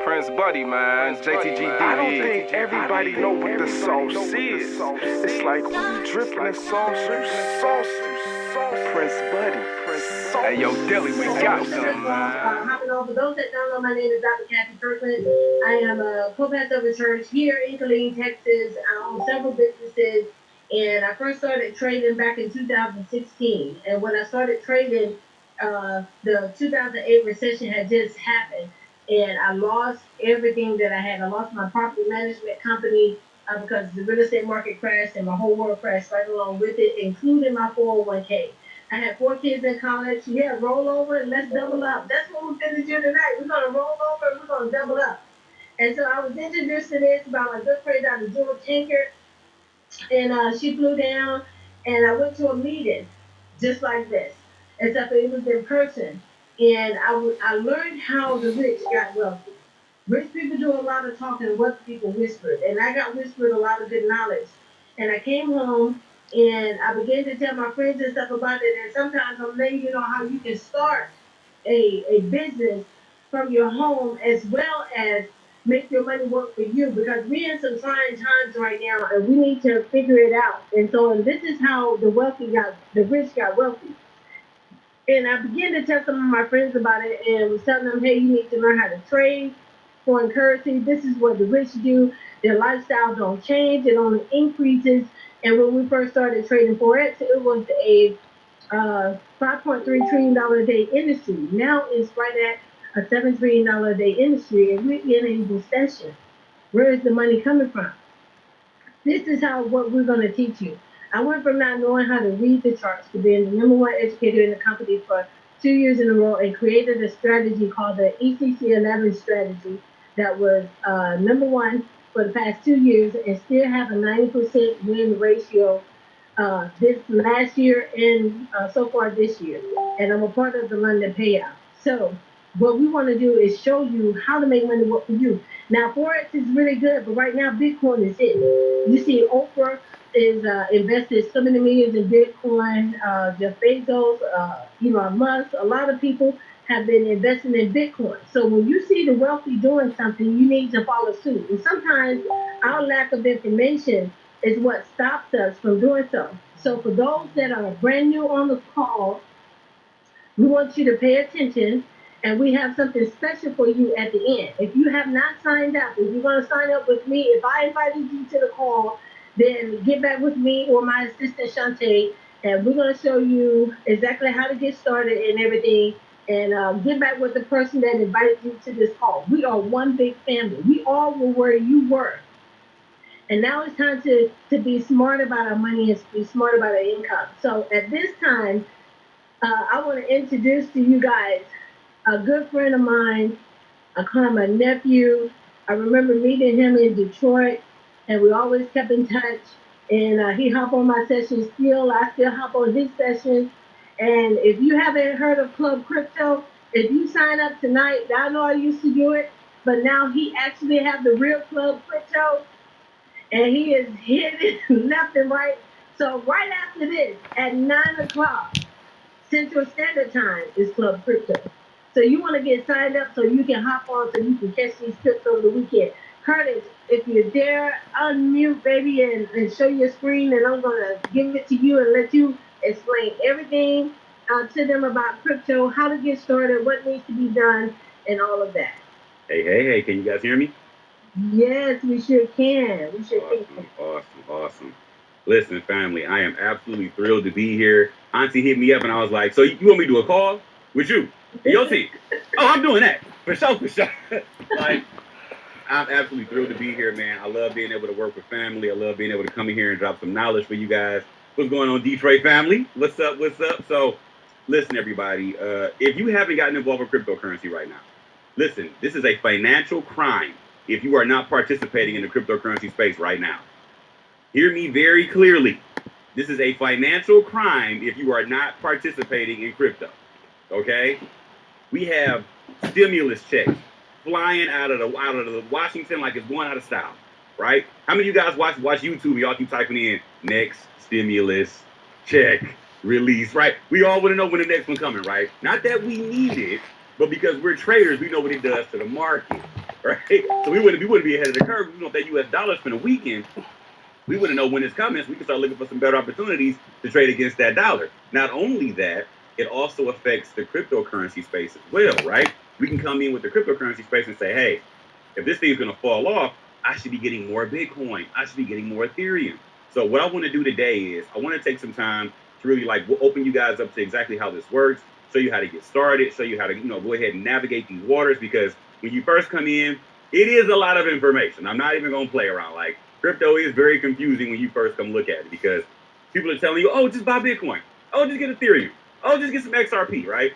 Prince Buddy, man. JTGD. I don't think everybody know what the sauce is. It's like when you dripping in sauce, you sauce. Prince Buddy. Hey, yo, Dilly, we got some, man. Hopping on. For those that don't know, my name is Dr. Kathy Kirkland. I am a co-pastor of a church here in Killeen, Texas. I own several businesses, and I first started trading back in 2016. And when I started trading, the 2008 recession had just happened, and I lost everything that I had. I lost my property management company because the real estate market crashed, and my whole world crashed right along with it, including my 401k. I had 4 kids in college. Yeah, roll over and let's double up. That's what we're going to do tonight. We're going to roll over and we're going to double up. And so I was introduced to this by my good friend out of Jewel Tinker, and she flew down, and I went to a meeting just like this, except it was in person. And I learned how the rich got wealthy. Rich people do a lot of talking, wealthy people whispered. And I got whispered a lot of good knowledge. And I came home, and I began to tell my friends and stuff about it. And sometimes I'm letting you know how you can start a business from your home as well as make your money work for you, because we're in some trying times right now and we need to figure it out. And this is how the rich got wealthy. And I began to tell some of my friends about it and was telling them, hey, you need to learn how to trade foreign currency. This is what the rich do. Their lifestyle don't change. It only increases. And when we first started trading Forex, it was a $5.3 trillion a day industry. Now it's right at a $7 trillion a day industry, and we're in a recession. Where is the money coming from? This is what we're going to teach you. I went from not knowing how to read the charts to being the #1 educator in the company for 2 years in a row, and created a strategy called the ECC11 strategy that was #1 for the past 2 years, and still have a 90% win ratio this last year and so far this year. And I'm a part of the London payout. So what we want to do is show you how to make money work for you. Now, Forex is really good, but right now Bitcoin is it. You see Oprah is invested so many millions in Bitcoin. Jeff Bezos, Elon Musk, a lot of people have been investing in Bitcoin. So when you see the wealthy doing something, you need to follow suit. And sometimes our lack of information is what stops us from doing so. So for those that are brand new on the call, we want you to pay attention, and we have something special for you at the end. If you have not signed up, if you're going to sign up with me, if I invited you to the call, then get back with me or my assistant Shantae, and we're going to show you exactly how to get started and everything, and get back with the person that invited you to this call. We are one big family. We all were where you were. And now it's time to be smart about our money and be smart about our income. So at this time, I want to introduce to you guys a good friend of mine. I call him my nephew. I remember meeting him in Detroit, and we always kept in touch. And he hopped on my sessions still. I still hop on his sessions. And if you haven't heard of Club Crypto, if you sign up tonight, I know I used to do it, but now he actually have the real Club Crypto, and he is hitting left and right. So right after this, at 9 o'clock Central Standard Time, is Club Crypto. So you want to get signed up so you can hop on, so you can catch these tips over the weekend. Curtis, if you're there, unmute, baby, and show your screen, and I'm going to give it to you and let you explain everything to them about crypto, how to get started, what needs to be done, and all of that. Hey, can you guys hear me? Yes, we sure can. We sure can. Awesome. Listen, family, I am absolutely thrilled to be here. Auntie hit me up, and I was like, so you want me to do a call with you and your team? Oh, I'm doing that. For sure. Like, I'm absolutely thrilled to be here, man. I love being able to work with family. I love being able to come in here and drop some knowledge for you guys. What's going on, Detroit family? What's up? So, listen, everybody, if you haven't gotten involved with cryptocurrency right now, listen, this is a financial crime if you are not participating in the cryptocurrency space right now. Hear me very clearly. This is a financial crime if you are not participating in crypto. Okay? We have stimulus checks flying out of the Washington like it's going out of style, right? How many of you guys watch YouTube? Y'all keep typing in next stimulus check release, right? We all want to know when the next one coming, right? Not that we need it, but because we're traders, we know what it does to the market. right? So we wouldn't be ahead of the curve. You know, if that U.S. dollar's been a weekend, we wouldn't know when it's coming, so we can start looking for some better opportunities to trade against that dollar. Not only that, it also affects the cryptocurrency space as well, right? We can come in with the cryptocurrency space and say, hey, if this thing's going to fall off, I should be getting more Bitcoin. I should be getting more Ethereum. So what I want to do today is I want to take some time to really like open you guys up to exactly how this works, show you how to get started, show you how to, go ahead and navigate these waters, because when you first come in, it is a lot of information. I'm not even going to play around. Like, crypto is very confusing when you first come look at it, because people are telling you, oh, just buy Bitcoin. Oh, just get Ethereum. Oh, just get some XRP, right?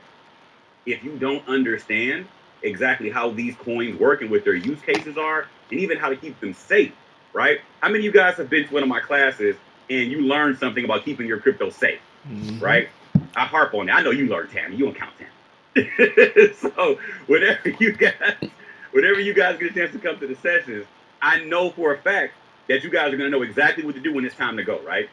If you don't understand exactly how these coins work and what their use cases are, and even how to keep them safe, right? How many of you guys have been to one of my classes and you learned something about keeping your crypto safe, right? I harp on that. I know you learned Tammy. You don't count Tammy. So whenever you guys get a chance to come to the sessions, I know for a fact that you guys are going to know exactly what to do when it's time to go, right?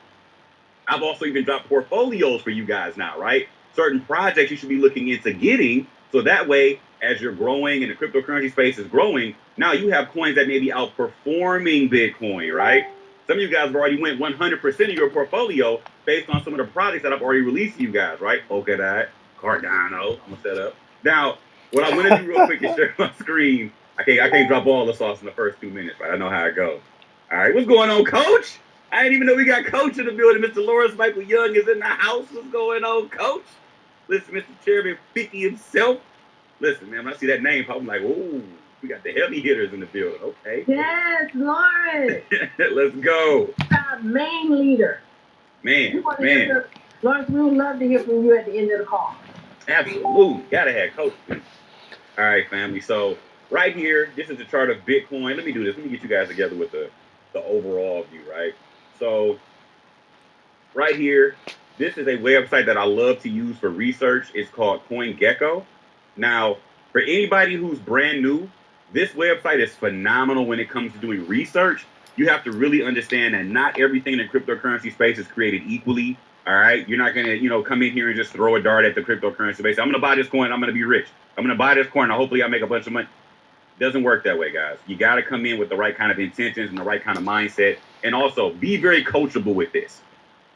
I've also even dropped portfolios for you guys now, right? Certain projects you should be looking into getting, so that way, as you're growing and the cryptocurrency space is growing, now you have coins that may be outperforming Bitcoin, right? Some of you guys have already went 100% of your portfolio based on some of the products that I've already released to you guys, right? Polkadot, Cardano, I'm gonna set up. Now, what I want to do real quick is share my screen. I can't drop all the sauce in the first 2 minutes, right? I know how it goes. All right, what's going on, Coach? I didn't even know we got Coach in the building. Mr. Lawrence Michael Young is in the house. What's going on, Coach? Listen, Mr. Chairman 50 himself. Listen, man, when I see that name pop, I'm like, oh, we got the heavy hitters in the building. Okay. Yes, Lawrence. Let's go. Our main leader. Man. Lawrence, we would love to hear from you at the end of the call. Absolutely. Gotta have Coach. All right, family. So right here, this is the chart of Bitcoin. Let me do this. Let me get you guys together with the overall view, right? So right here, this is a website that I love to use for research. It's called CoinGecko. Now, for anybody who's brand new, this website is phenomenal when it comes to doing research. You have to really understand that not everything in the cryptocurrency space is created equally. All right, you're not gonna, come in here and just throw a dart at the cryptocurrency space. I'm gonna buy this coin. I'm gonna be rich. I'm gonna buy this coin. Hopefully, I make a bunch of money. Doesn't work that way, guys. You got to come in with the right kind of intentions and the right kind of mindset, and also be very coachable with this.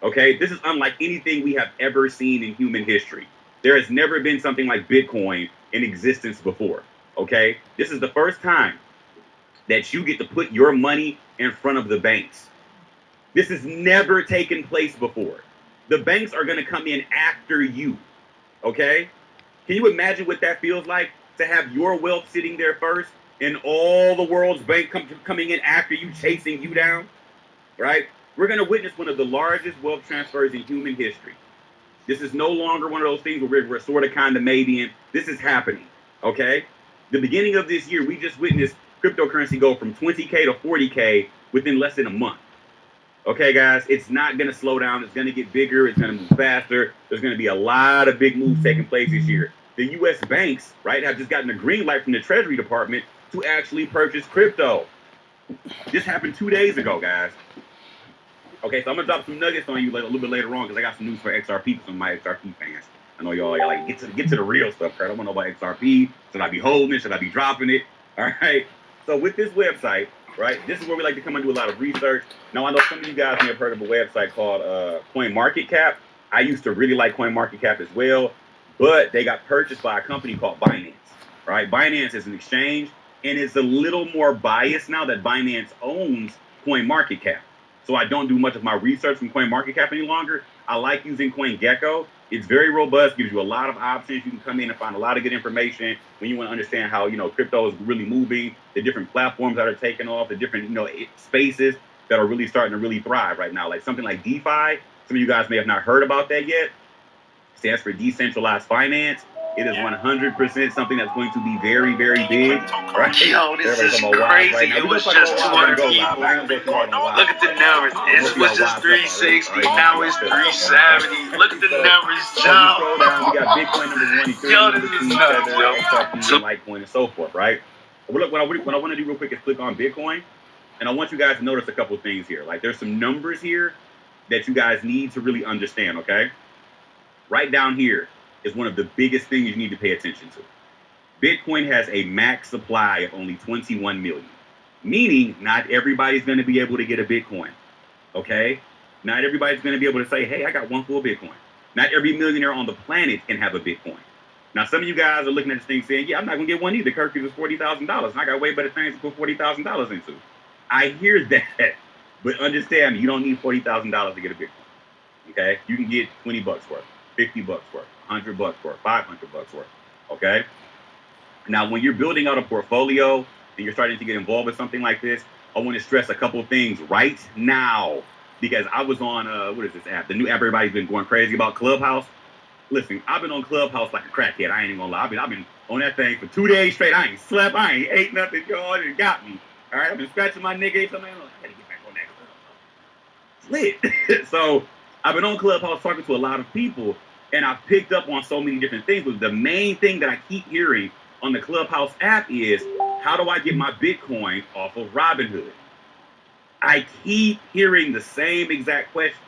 Okay, this is unlike anything we have ever seen in human history. There has never been something like Bitcoin in existence before. Okay, this is the first time that you get to put your money in front of the banks. This has never taken place before. The banks are going to come in after you. Okay, can you imagine what that feels like? To have your wealth sitting there first and all the world's bank coming in after you, chasing you down, right? We're going to witness one of the largest wealth transfers in human history. This is no longer one of those things where we're sort of kind of maybe in. This is happening, okay? The beginning of this year, we just witnessed cryptocurrency go from 20K to 40K within less than a month. Okay, guys, it's not going to slow down. It's going to get bigger. It's going to move faster. There's going to be a lot of big moves taking place this year. The U.S. banks, right, have just gotten a green light from the Treasury Department to actually purchase crypto. This happened 2 days ago, guys. Okay, so I'm going to drop some nuggets on you a little bit later on because I got some news for XRP for some of my XRP fans. I know y'all like, get to the real stuff, Kurt. I want to know about XRP. Should I be holding it? Should I be dropping it? All right. So with this website, right, this is where we like to come and do a lot of research. Now, I know some of you guys may have heard of a website called CoinMarketCap. I used to really like CoinMarketCap as well. But they got purchased by a company called Binance, right? Binance is an exchange, and it's a little more biased now that Binance owns CoinMarketCap. So I don't do much of my research from CoinMarketCap any longer. I like using CoinGecko. It's very robust, gives you a lot of options. You can come in and find a lot of good information when you want to understand how, crypto is really moving, the different platforms that are taking off, the different, spaces that are really starting to really thrive right now. Like something like DeFi. Some of you guys may have not heard about that yet. Stands for decentralized finance. It is 100% something that's going to be very, very big. Right? Yo, this is crazy. Right now. It was just 200 people. Look at the numbers. It was just 360. Now it's 370. Look at the numbers, Joe. We got Bitcoin number 1, Ethereum Yo, this is nuts, yo. XRP, Litecoin, and so forth, right? Look, what I want to do real quick is click on Bitcoin, and I want you guys to notice a couple things here. Like, there's some numbers here that you guys need to really understand, okay? Right down here is one of the biggest things you need to pay attention to. Bitcoin has a max supply of only 21 million, meaning not everybody's going to be able to get a Bitcoin. Okay? Not everybody's going to be able to say, hey, I got one full Bitcoin. Not every millionaire on the planet can have a Bitcoin. Now, some of you guys are looking at this thing saying, yeah, I'm not going to get one either. Kirk, it was $40,000, and I got way better things to put $40,000 into. I hear that, but understand, you don't need $40,000 to get a Bitcoin. Okay? You can get 20 bucks worth, 50 bucks worth, 100 bucks worth, 500 bucks worth. Okay? Now, when you're building out a portfolio and you're starting to get involved with something like this, I want to stress a couple of things right now, because I was on, what is this app? The new app everybody's been going crazy about, Clubhouse. Listen, I've been on Clubhouse like a crackhead. I ain't even gonna lie. I've been on that thing for 2 days straight. I ain't slept. I ain't ate nothing. Y'all, it got me. All right, I've been scratching my nigga. Something. I gotta get back on that Clubhouse. It's lit. So I've been on Clubhouse talking to a lot of people, and I've picked up on so many different things. But the main thing that I keep hearing on the Clubhouse app is, how do I get my Bitcoin off of Robinhood? I keep hearing the same exact question.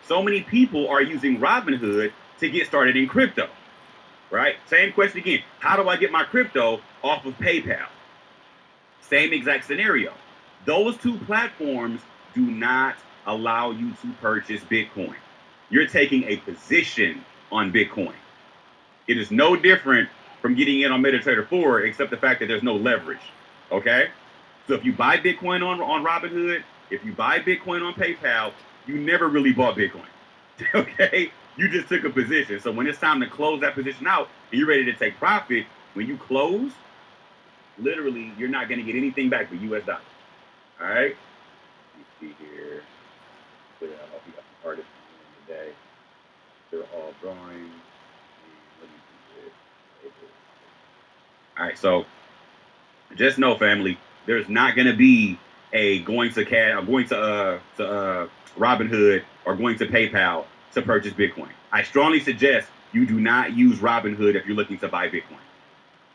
So many people are using Robinhood to get started in crypto, right? Same question again. How do I get my crypto off of PayPal? Same exact scenario. Those two platforms do not allow you to purchase Bitcoin. You're taking a position on Bitcoin. It is no different from getting in on MetaTrader 4, except the fact that there's no leverage, okay? So if you buy Bitcoin on Robinhood, if you buy Bitcoin on PayPal, you never really bought Bitcoin, okay? You just took a position. So when it's time to close that position out and you're ready to take profit, when you close, literally, you're not going to get anything back but US dollars, all right? Let me see here. Clear out. We got some artists today. They're all drawing. Let me see this. All right, so just know, family, there's not going to be a going to Robinhood or going to PayPal to purchase Bitcoin. I strongly suggest you do not use Robinhood if you're looking to buy Bitcoin.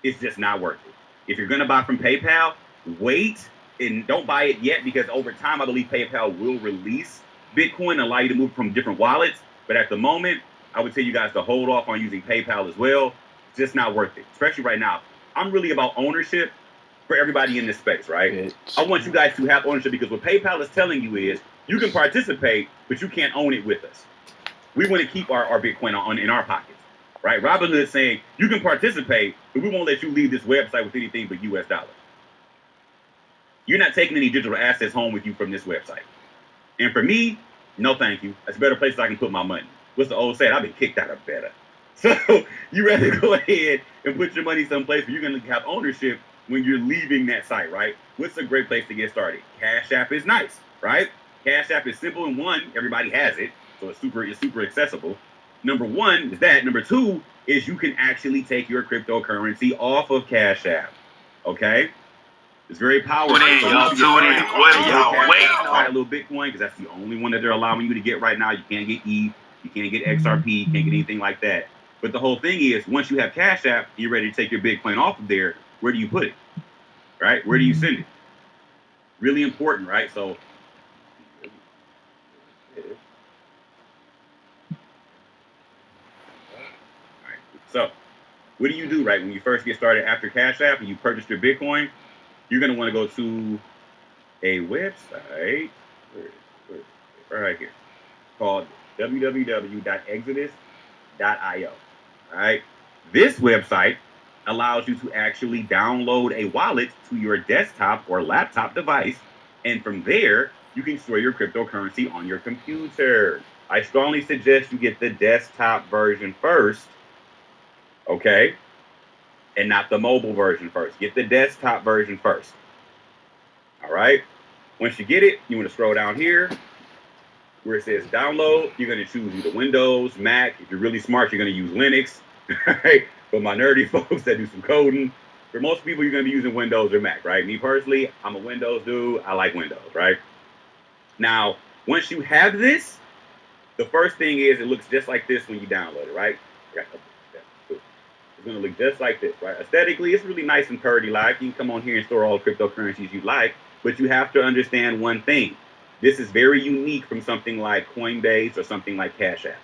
It's just not worth it. If you're going to buy from PayPal, wait and don't buy it yet, because over time, I believe PayPal will release Bitcoin and allow you to move from different wallets. But at the moment, I would tell you guys to hold off on using PayPal as well. It's just not worth it, especially right now. I'm really about ownership for everybody in this space, right? I want you guys to have ownership, because what PayPal is telling you is you can participate, but you can't own it with us. We want to keep our Bitcoin in our pockets, right? Robinhood is saying you can participate, but we won't let you leave this website with anything but US dollars. You're not taking any digital assets home with you from this website. And for me, no thank you. That's a better place I can put my money. What's the old saying? I've been kicked out of better. So you rather go ahead and put your money someplace where you're going to have ownership when you're leaving that site, right? What's a great place to get started? Cash App is nice, right? Cash App is simple, and one, everybody has it, so it's super accessible. Number one is that. Number two is you can actually take your cryptocurrency off of Cash App, okay? It's very powerful. Tune in, y'all. Tune in. What are y'all waiting Buy a on? little Bitcoin, because that's the only one that they're allowing you to get right now. You can't get ETH, you can't get XRP, you can't get anything like that. But the whole thing is, once you have Cash App, you're ready to take your Bitcoin off of there. Where do you put it? Right? Where do you send it? Really important, right? So, all right. So, what do you do, right? When you first get started after Cash App and you purchase your Bitcoin, you're going to want to go to a website, right here, called www.exodus.io. All right. This website allows you to actually download a wallet to your desktop or laptop device, and from there, you can store your cryptocurrency on your computer. I strongly suggest you get the desktop version first, okay? And not the mobile version first. Get the desktop version first. All right? Once you get it, you want to scroll down here where it says download. You're going to choose either Windows, Mac. If you're really smart, you're going to use Linux. Right? For my nerdy folks that do some coding, for most people, you're going to be using Windows or Mac, right? Me personally, I'm a Windows dude. I like Windows, right? Now, once you have this, the first thing is it looks just like this when you download it, right? It's going to look just like this, right? Aesthetically, it's really nice and purdy-like. You can come on here and store all the cryptocurrencies you like, but you have to understand one thing. This is very unique from something like Coinbase or something like Cash App.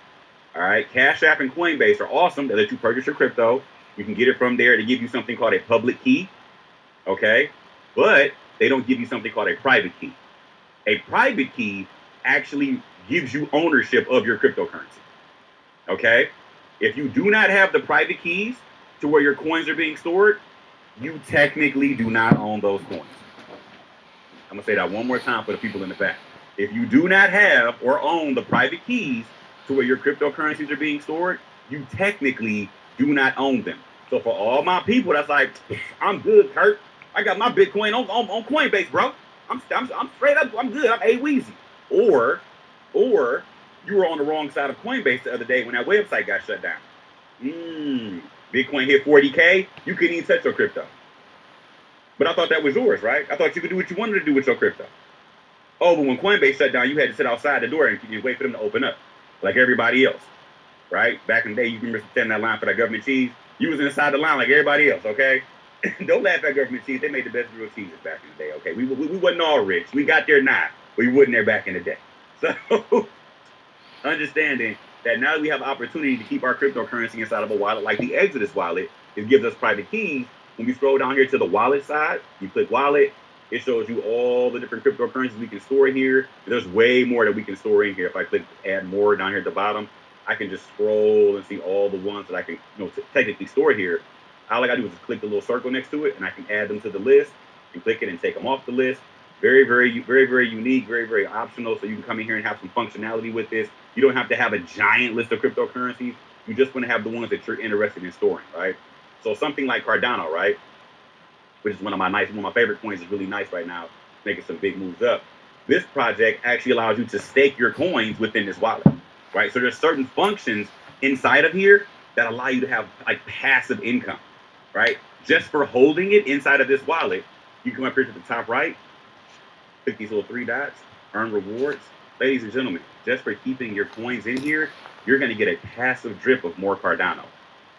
All right, Cash App and Coinbase are awesome. They let you purchase your crypto, You can get it from there. They give you something called a public key, okay? But they don't give you something called a private key. A private key actually gives you ownership of your cryptocurrency, okay? If you do not have the private keys to where your coins are being stored, you technically do not own those coins. I'm going to say that one more time for the people in the back. If you do not have or own the private keys to where your cryptocurrencies are being stored, you technically do not own them. So for all my people that's like, I'm good, Kurt. I got my Bitcoin on Coinbase, bro. I'm straight up. I'm good. I'm A-Weezy. Or you were on the wrong side of Coinbase the other day when that website got shut down. Bitcoin hit 40K. You couldn't even touch your crypto. But I thought that was yours, right? I thought you could do what you wanted to do with your crypto. Oh, but when Coinbase shut down, you had to sit outside the door and wait for them to open up, like everybody else, right? Back in the day, you remember standing in that line for that government cheese? You was inside the line like everybody else, okay? Don't laugh at government cheese. They made the best real cheeses back in the day, okay? We wasn't all rich. We got there now, but we wasn't there back in the day. So understanding that now we have opportunity to keep our cryptocurrency inside of a wallet like the Exodus wallet. It gives us private keys. When we scroll down here to the wallet side, you click wallet. It shows you all the different cryptocurrencies we can store here. There's way more that we can store in here. If I click add more down here at the bottom, I can just scroll and see all the ones that I can technically store here. All I gotta do is just click the little circle next to it and I can add them to the list and click it and take them off the list. Very, very unique, very, very optional. So you can come in here and have some functionality with this. You don't have to have a giant list of cryptocurrencies. You just want to have the ones that you're interested in storing, right? So something like Cardano, right? Which is one of my favorite coins, is really nice right now, making some big moves up. This project actually allows you to stake your coins within this wallet, right? So there's certain functions inside of here that allow you to have like passive income, right? Just for holding it inside of this wallet, you come up here to the top right, click these little 3 dots, earn rewards. Ladies and gentlemen, just for keeping your coins in here, you're gonna get a passive drip of more Cardano,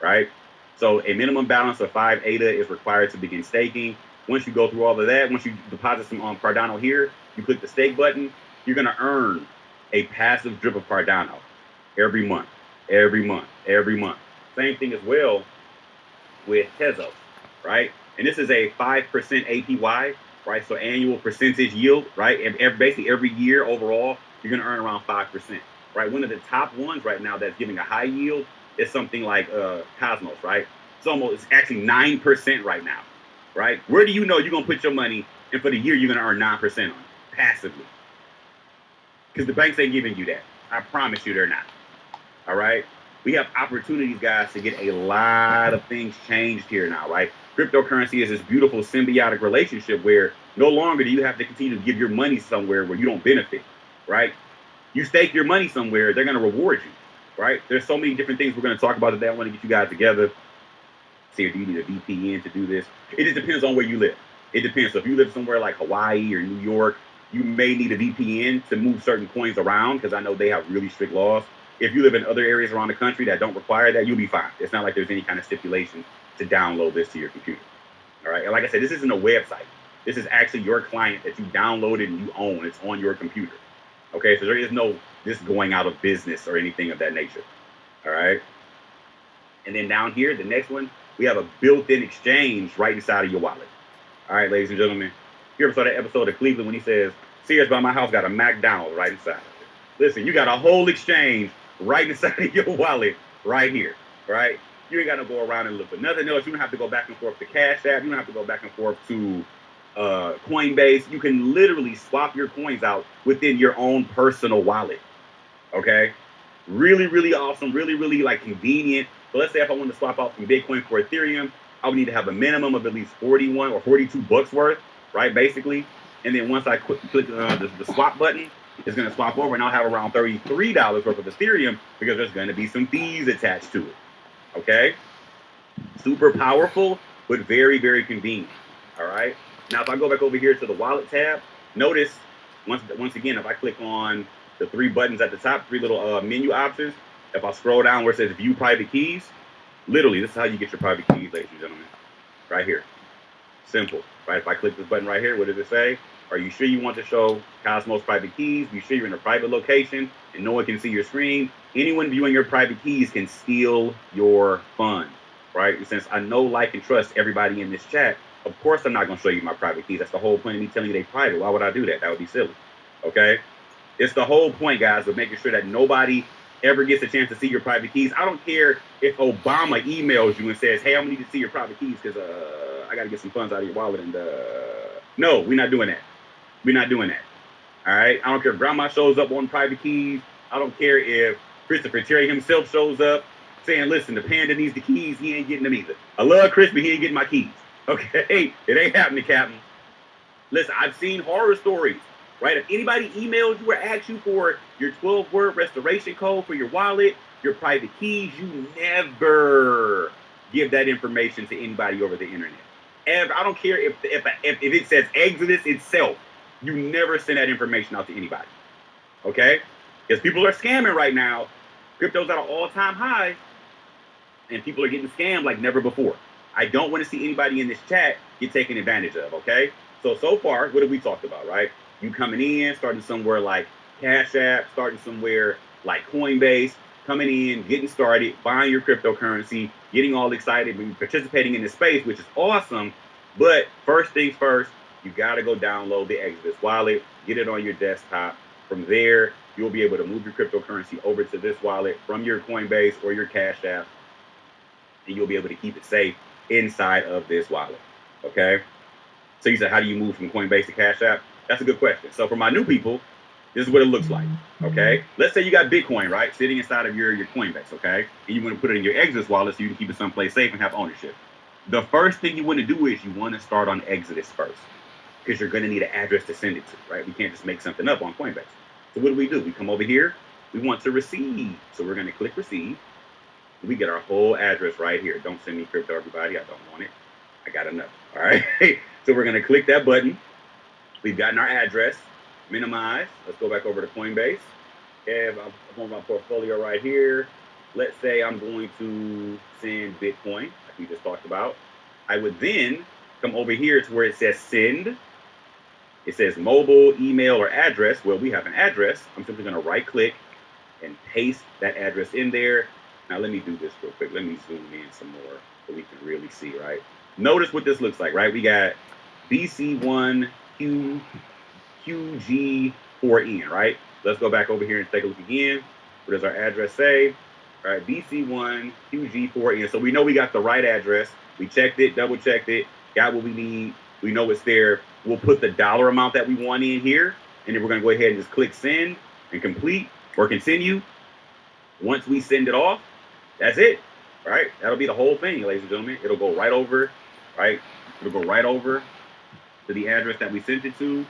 right? So a minimum balance of 5 ADA is required to begin staking. Once you go through all of that, once you deposit some Cardano here, you click the stake button, you're gonna earn a passive drip of Cardano every month. Same thing as well with Tezos, right? And this is a 5% APY, right? So annual percentage yield, right? And basically every year overall, you're gonna earn around 5%, right? One of the top ones right now that's giving a high yield is something like Cosmos, right? It's actually 9% right now, right? Where do you know you're gonna put your money and for the year you're gonna earn 9% on it, passively? Because the banks ain't giving you that. I promise you they're not. All right? We have opportunities, guys, to get a lot of things changed here now, right? Cryptocurrency is this beautiful symbiotic relationship where no longer do you have to continue to give your money somewhere where you don't benefit, right? You stake your money somewhere, they're gonna reward you, right? There's so many different things we're gonna talk about today. I wanna get you guys together. See, do you need a VPN to do this? It just depends on where you live. It depends. So if you live somewhere like Hawaii or New York, you may need a VPN to move certain coins around because I know they have really strict laws. If you live in other areas around the country that don't require that, you'll be fine. It's not like there's any kind of stipulation to download this to your computer. All right. And like I said, this isn't a website. This is actually your client that you downloaded and you own. It's on your computer. Okay. So there is no this going out of business or anything of that nature. All right. And then down here, the next one, we have a built-in exchange right inside of your wallet. All right, ladies and gentlemen. You ever saw that episode of Cleveland when he says, Sears by my house got a McDonald's right inside of it? Listen, you got a whole exchange right inside of your wallet right here, right? You ain't got to go around and look for nothing else. You don't have to go back and forth to Cash App. You don't have to go back and forth to Coinbase. You can literally swap your coins out within your own personal wallet, okay? Really, really awesome. Really, really like convenient. So let's say if I wanted to swap out from Bitcoin for Ethereum, I would need to have a minimum of at least 41 or 42 bucks worth, right? Basically. And then once I click the swap button, it's going to swap over and I'll have around $33 worth of Ethereum because there's going to be some fees attached to it. Okay. Super powerful, but very, very convenient. All right. Now, if I go back over here to the wallet tab, notice once again, if I click on the 3 buttons at the top, 3 little menu options, if I scroll down where it says view private keys, literally, this is how you get your private keys, ladies and gentlemen. Right here. Simple. Right? If I click this button right here, what does it say? Are you sure you want to show Cosmos private keys? Are you sure you're in a private location and no one can see your screen? Anyone viewing your private keys can steal your funds. right? And since I know, like, and trust everybody in this chat, of course I'm not going to show you my private keys. That's the whole point of me telling you they private. Why would I do that? That would be silly, okay? It's the whole point, guys, of making sure that nobody ever gets a chance to see your private keys. I don't care if Obama emails you and says, hey, I'm going to need to see your private keys because I got to get some funds out of your wallet. And no, we're not doing that. We're not doing that. All right? I don't care if Grandma shows up on private keys. I don't care if Christopher Terry himself shows up saying, listen, the panda needs the keys. He ain't getting them either. I love Chris, but he ain't getting my keys. Okay? It ain't happening, Captain. Listen, I've seen horror stories, right? If anybody emails you or asks you for your 12-word restoration code for your wallet, your private keys, you never give that information to anybody over the internet. Ever. I don't care if it says Exodus itself, you never send that information out to anybody, okay? Because people are scamming right now. Crypto's at an all-time high, and people are getting scammed like never before. I don't want to see anybody in this chat get taken advantage of, okay? So far, what have we talked about, right? You coming in, starting somewhere like Cash App, starting somewhere like Coinbase, coming in, getting started, buying your cryptocurrency, getting all excited, and participating in the space, which is awesome. But first things first, you got to go download the Exodus wallet, get it on your desktop. From there, you'll be able to move your cryptocurrency over to this wallet from your Coinbase or your Cash App, and you'll be able to keep it safe inside of this wallet, okay? So you said, how do you move from Coinbase to Cash App? That's a good question. So for my new people, this is what it looks like, okay? Let's say you got Bitcoin, right, sitting inside of your Coinbase, okay? And you want to put it in your Exodus wallet so you can keep it someplace safe and have ownership. The first thing you want to do is you want to start on Exodus first, because you're going to need an address to send it to, right? We can't just make something up on Coinbase. So what do? We come over here. We want to receive. So we're going to click receive. We get our whole address right here. Don't send me crypto, everybody. I don't want it. I got enough. All right. So we're going to click that button. We've gotten our address. Minimize. Let's go back over to Coinbase. I'm on my portfolio right here. Let's say I'm going to send Bitcoin, like we just talked about. I would then come over here to where it says send. It says mobile, email, or address. Well, we have an address. I'm simply going to right click and paste that address in there. Now, let me do this real quick. Let me zoom in some more so we can really see, right? Notice what this looks like, right? We got BC1QG4N, right? Let's go back over here and take a look again. What does our address say? All right, BC1QG4N. So we know we got the right address. We checked it, double checked it, got what we need. We know it's there. We'll put the dollar amount that we want in here, and then we're going to go ahead and just click send and complete or continue. Once we send it off, that's it, right? That'll be the whole thing, ladies and gentlemen. It'll go right over, right? It'll go right over to the address that we sent it to,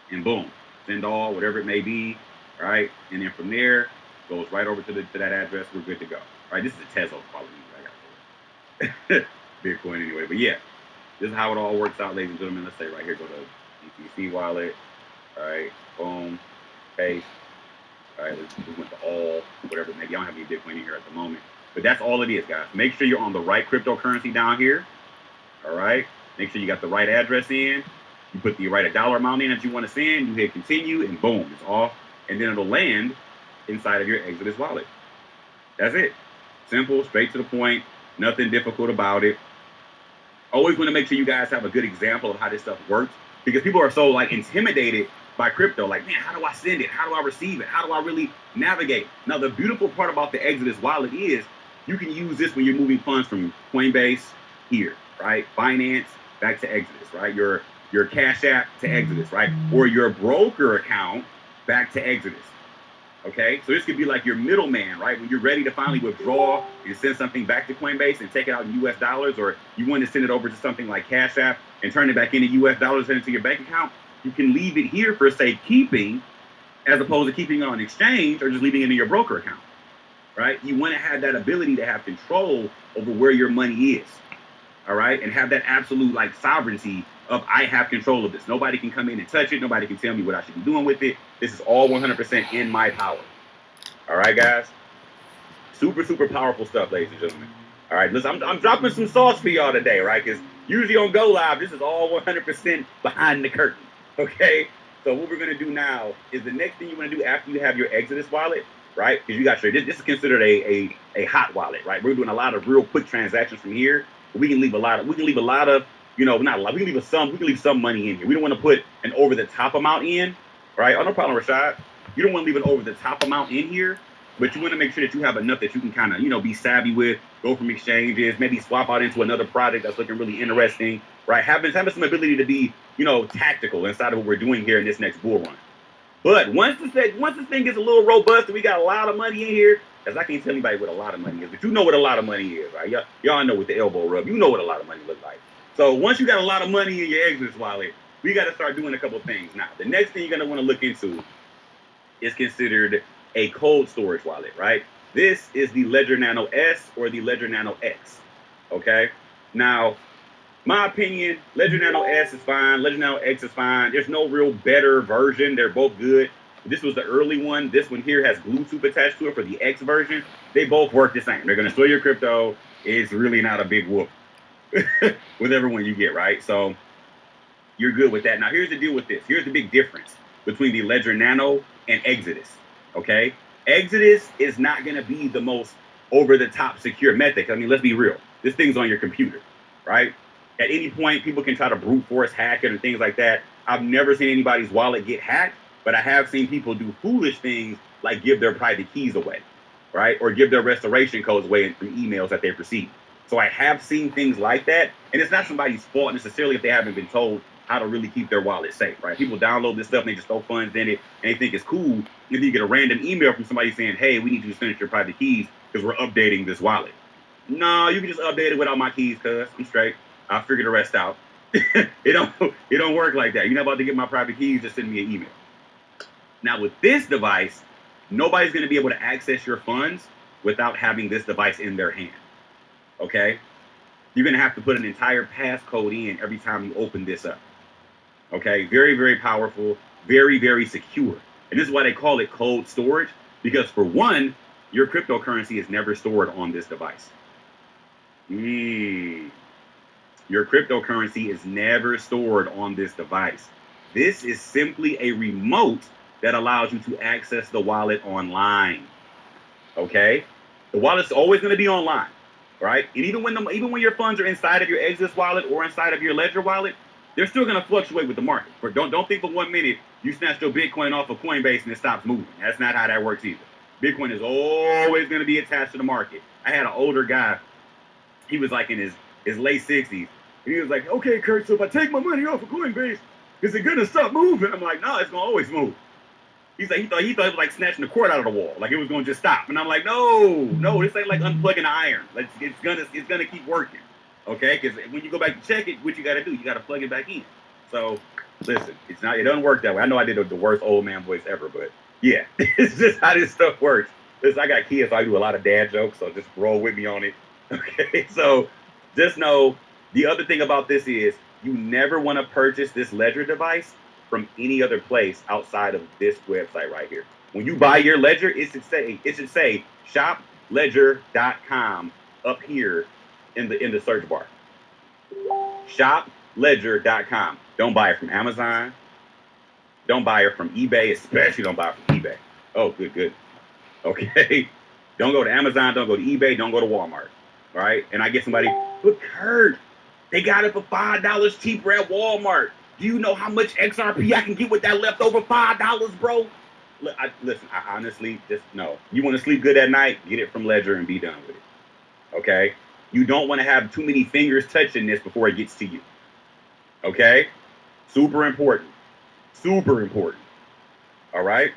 and boom, send all, whatever it may be, right? And then from there, goes right over to that address. We're good to go, right? This is a Tesla quality. I got Bitcoin anyway, but yeah, this is how it all works out, ladies and gentlemen. Let's say right here, go to ETC wallet, all right? Boom, paste. All right, we went to all, whatever, maybe I don't have any Bitcoin in here at the moment, but that's all it is, guys. Make sure you're on the right cryptocurrency down here, all right? Make sure you got the right address in. You put the right dollar amount in that you want to send. You hit continue, and boom, it's off. And then it'll land inside of your Exodus wallet. That's it. Simple, straight to the point, nothing difficult about it. Always want to make sure you guys have a good example of how this stuff works, because people are so like intimidated by crypto, like, man, how do I send it? How do I receive it? How do I really navigate? Now, the beautiful part about the Exodus wallet is you can use this when you're moving funds from Coinbase here, right? Binance back to Exodus, right? Your Cash App to Exodus, right? Or your broker account back to Exodus. Okay, so this could be like your middleman, right? When you're ready to finally withdraw and send something back to Coinbase and take it out in US dollars, or you want to send it over to something like Cash App and turn it back into US dollars and into your bank account, you can leave it here for safekeeping as opposed to keeping it on exchange or just leaving it in your broker account, right? You want to have that ability to have control over where your money is, all right? And have that absolute like sovereignty of I have control of this. Nobody can come in and touch it. Nobody can tell me what I should be doing with it. This is all 100% in my power. All right, guys? Super, super powerful stuff, ladies and gentlemen. All right, listen, I'm dropping some sauce for y'all today, right? Because usually on Go Live, this is all 100% behind the curtain, okay? So what we're going to do now is the next thing you want to do after you have your Exodus wallet right? Because you got this is considered a hot wallet, right? We're doing a lot of real quick transactions from here. We can leave a lot of not a lot. We can leave some money in here. We don't want to put an over the top amount in, right? Oh, no problem, Rashad. You don't want to leave an over the top amount in here, but you want to make sure that you have enough that you can kind of be savvy with, go from exchanges, maybe swap out into another project that's looking really interesting, right? Having some ability to be tactical inside of what we're doing here in this next bull run. But once this thing gets a little robust and we got a lot of money in here, because I can't tell anybody what a lot of money is, but you know what a lot of money is, right? Y'all know with the elbow rub, you know what a lot of money looks like. So once you got a lot of money in your Exodus wallet, we got to start doing a couple things. Now, the next thing you're going to want to look into is considered a cold storage wallet, right? This is the Ledger Nano S or the Ledger Nano X, okay? Now, my opinion, Ledger Nano S is fine. Ledger Nano X is fine. There's no real better version. They're both good. This was the early one. This one here has Bluetooth attached to it for the X version. They both work the same. They're going to store your crypto. It's really not a big whoop with every one you get, right? So you're good with that. Now, here's the deal with this. Here's the big difference between the Ledger Nano and Exodus, okay? Exodus is not going to be the most over-the-top secure method. I mean, let's be real. This thing's on your computer, right? At any point, people can try to brute force hack it and things like that. I've never seen anybody's wallet get hacked, but I have seen people do foolish things like give their private keys away, right? Or give their restoration codes away through emails that they've received. So I have seen things like that, and it's not somebody's fault necessarily if they haven't been told how to really keep their wallet safe, right? People download this stuff and they just throw funds in it, and they think it's cool. And then you get a random email from somebody saying, hey, we need you to finish your private keys because we're updating this wallet. No, you can just update it without my keys, cuz I'm straight. I'll figure the rest out. It don't work like that. You're not about to get my private keys, just send me an email. Now with this device, nobody's going to be able to access your funds without having this device in their hand. Okay? You're going to have to put an entire passcode in every time you open this up. Okay? Very, very powerful, very, very secure. And this is why they call it cold storage, because for one, your cryptocurrency is never stored on this device. Your cryptocurrency is never stored on this device. This is simply a remote that allows you to access the wallet online. Okay? The wallet's always going to be online, right? And even when your funds are inside of your Exodus wallet or inside of your Ledger wallet, they're still going to fluctuate with the market. But don't think for 1 minute you snatched your Bitcoin off of Coinbase and it stops moving. That's not how that works either. Bitcoin is always going to be attached to the market. I had an older guy. He was like in his late 60s. And he was like, okay, Kurt, so if I take my money off of Coinbase, is it going to stop moving? I'm like, no, it's going to always move. He's like, he thought it was like snatching the cord out of the wall. Like it was going to just stop. And I'm like, no, this ain't like unplugging an iron. Like it's gonna keep working. Okay? Because when you go back to check it, what you got to do, you got to plug it back in. So listen, it doesn't work that way. I know I did the worst old man voice ever, but yeah, it's just how this stuff works. Listen, I got kids, so I do a lot of dad jokes, so just roll with me on it. Okay? So just know, the other thing about this is you never want to purchase this Ledger device from any other place outside of this website right here. When you buy your Ledger, it should say shopledger.com up here in the search bar. Shopledger.com. Don't buy it from Amazon. Don't buy it from eBay, especially don't buy it from eBay. Oh, good. Okay. Don't go to Amazon, don't go to eBay, don't go to Walmart. All right? And I get somebody, but Kurt, they got it for $5 cheaper at Walmart. Do you know how much XRP I can get with that leftover $5, bro? Listen, I honestly just know. You want to sleep good at night? Get it from Ledger and be done with it. Okay? You don't want to have too many fingers touching this before it gets to you. Okay? Super important. Super important. All right?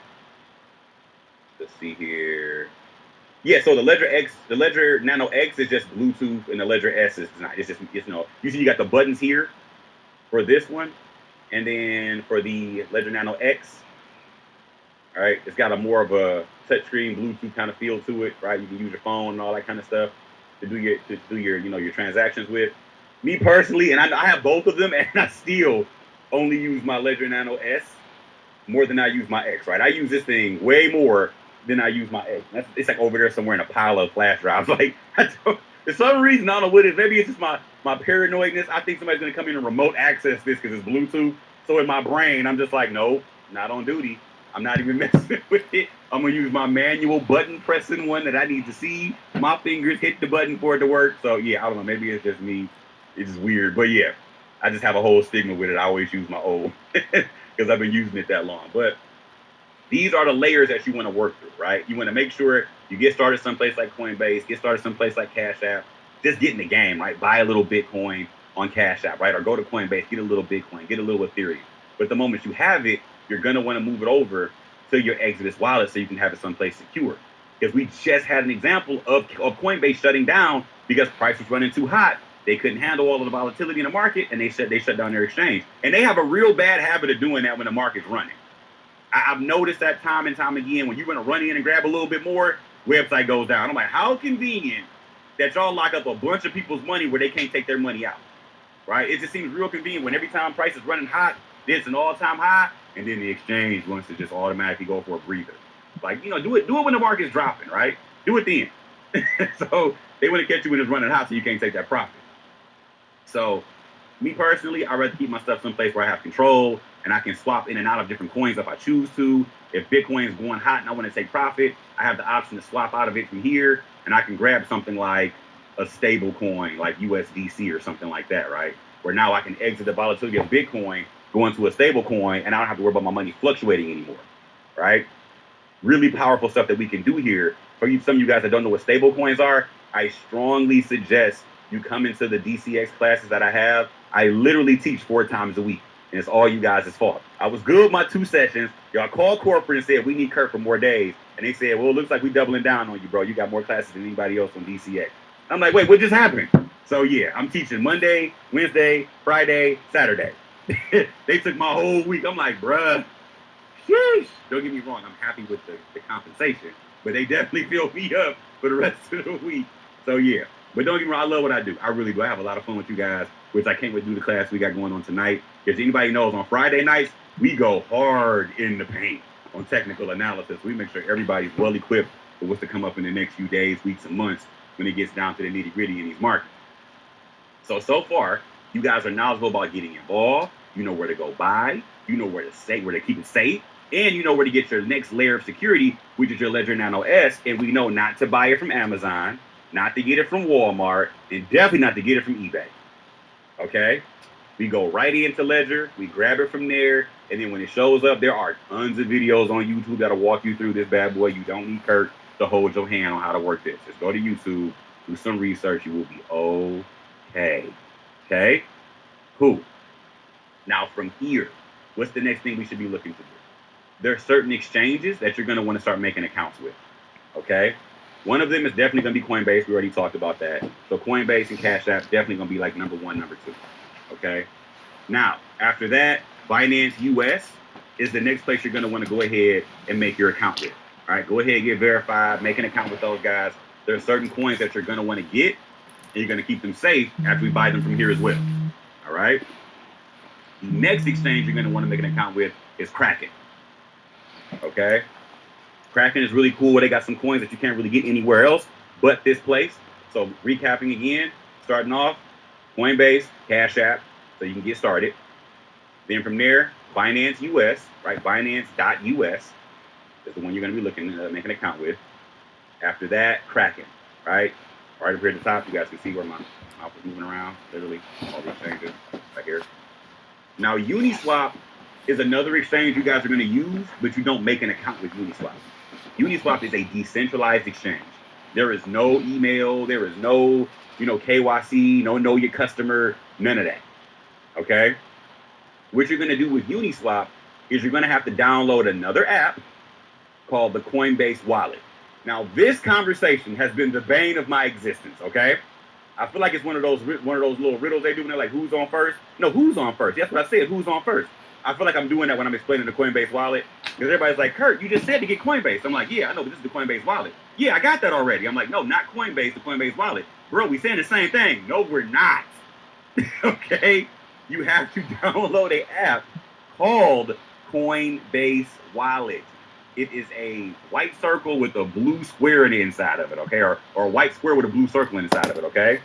Let's see here. Yeah, so the Ledger Nano X is just Bluetooth, and the Ledger S is not. It's just, usually you got the buttons here for this one, and then for the Ledger Nano X, all right, it's got a more of a touchscreen Bluetooth kind of feel to it, right? You can use your phone and all that kind of stuff to do your transactions with. Me personally, and I have both of them, and I still only use my Ledger Nano S more than I use my X, right? I use this thing way more than I use my X. It's like over there somewhere in a pile of flash drives. Like, for some reason, I don't know what it is. Maybe it's just my paranoidness. I think somebody's going to come in and remote access this because it's Bluetooth. So in my brain, I'm just like, nope, not on duty. I'm not even messing with it. I'm gonna use my manual button pressing one that I need to see my fingers hit the button for it to work. So yeah, I don't know. Maybe it's just me. It's just weird. But yeah, I just have a whole stigma with it. I always use my old because I've been using it that long. But these are the layers that you want to work through, right? You want to make sure you get started someplace like Coinbase, get started someplace like Cash App, just get in the game, right? Buy a little Bitcoin on Cash App, right? Or go to Coinbase, get a little Bitcoin, get a little Ethereum. But the moment you have it, you're going to want to move it over to your Exodus wallet so you can have it someplace secure. Because we just had an example of Coinbase shutting down because price was running too hot. They couldn't handle all of the volatility in the market, and they shut down their exchange. And they have a real bad habit of doing that when the market's running. I've noticed that time and time again. When you're going to run in and grab a little bit more, website goes down. I'm like, how convenient that y'all lock up a bunch of people's money where they can't take their money out, right? It just seems real convenient when every time price is running hot, it's an all-time high, and then the exchange wants to just automatically go for a breather. Like, do it when the market's dropping, right? Do it then. So they want to catch you when it's running hot so you can't take that profit. So me personally, I'd rather keep my stuff someplace where I have control and I can swap in and out of different coins if I choose to. If Bitcoin is going hot and I want to take profit, I have the option to swap out of it from here, and I can grab something like a stable coin like USDC or something like that, right? Where now I can exit the volatility of Bitcoin, go into a stable coin, and I don't have to worry about my money fluctuating anymore, right? Really powerful stuff that we can do here. For some of you guys that don't know what stable coins are, I strongly suggest you come into the DCX classes that I have. I literally teach 4 times a week, and it's all you guys' fault. I was good with my 2 sessions. Y'all called corporate and said, we need Kurt for more days. And they said, well, it looks like we doubling down on you, bro. You got more classes than anybody else on DCX. I'm like, wait, what just happened? So yeah, I'm teaching Monday, Wednesday, Friday, Saturday. They took my whole week. I'm like, bruh, sheesh. Don't get me wrong, I'm happy with the compensation, but they definitely fill me up for the rest of the week. So yeah, but don't get me wrong, I love what I do. I really do. I have a lot of fun with you guys, which I can't wait to do the class we got going on tonight. If anybody knows, on Friday nights, we go hard in the paint on technical analysis. We make sure everybody's well equipped for what's to come up in the next few days, weeks, and months when it gets down to the nitty gritty in these markets. So far, you guys are knowledgeable about getting involved. You know where to go buy. You know where to keep it safe. And you know where to get your next layer of security, which is your Ledger Nano S. And we know not to buy it from Amazon, not to get it from Walmart, and definitely not to get it from eBay. Okay? We go right into Ledger, we grab it from there, and then when it shows up, there are tons of videos on YouTube that'll walk you through this bad boy. You don't need Kurt to hold your hand on how to work this. Just go to YouTube, do some research, you will be okay. Okay? Cool. Now from here, what's the next thing we should be looking to do? There are certain exchanges that you're going to want to start making accounts with. Okay? One of them is definitely going to be Coinbase. We already talked about that. So Coinbase and Cash App definitely going to be like number 1, number 2. Okay? Now, after that, Binance US is the next place you're going to want to go ahead and make your account with. All right? Go ahead and get verified. Make an account with those guys. There are certain coins that you're going to want to get, and you're going to keep them safe after we buy them from here as well. All right? The next exchange you're going to want to make an account with is Kraken. Okay? Kraken is really cool. They got some coins that you can't really get anywhere else but this place. So recapping again, starting off, Coinbase, Cash App, so you can get started. Then from there, Binance US, right? Binance.us is the one you're going to be looking to make an account with. After that, Kraken, right? Right up here at the top, you guys can see where my mouth is moving around, literally, all the exchanges right here. Now, Uniswap is another exchange you guys are going to use, but you don't make an account with Uniswap. Uniswap is a decentralized exchange. There is no email, there is no, KYC, no know your customer, none of that. Okay? What you're going to do with Uniswap is you're going to have to download another app called the Coinbase Wallet. Now, this conversation has been the bane of my existence, okay? I feel like it's one of those little riddles they do when they're like, who's on first? No, who's on first? That's what I said, who's on first? I feel like I'm doing that when I'm explaining the Coinbase wallet, because everybody's like, Kurt, you just said to get Coinbase. I'm like, yeah, I know, but this is the Coinbase wallet. Yeah, I got that already. I'm like, no, not Coinbase, the Coinbase wallet. Bro, we saying the same thing. No, we're not. Okay? You have to download an app called Coinbase Wallet. It is a white circle with a blue square in the inside of it, okay? Or a white square with a blue circle inside of it, okay?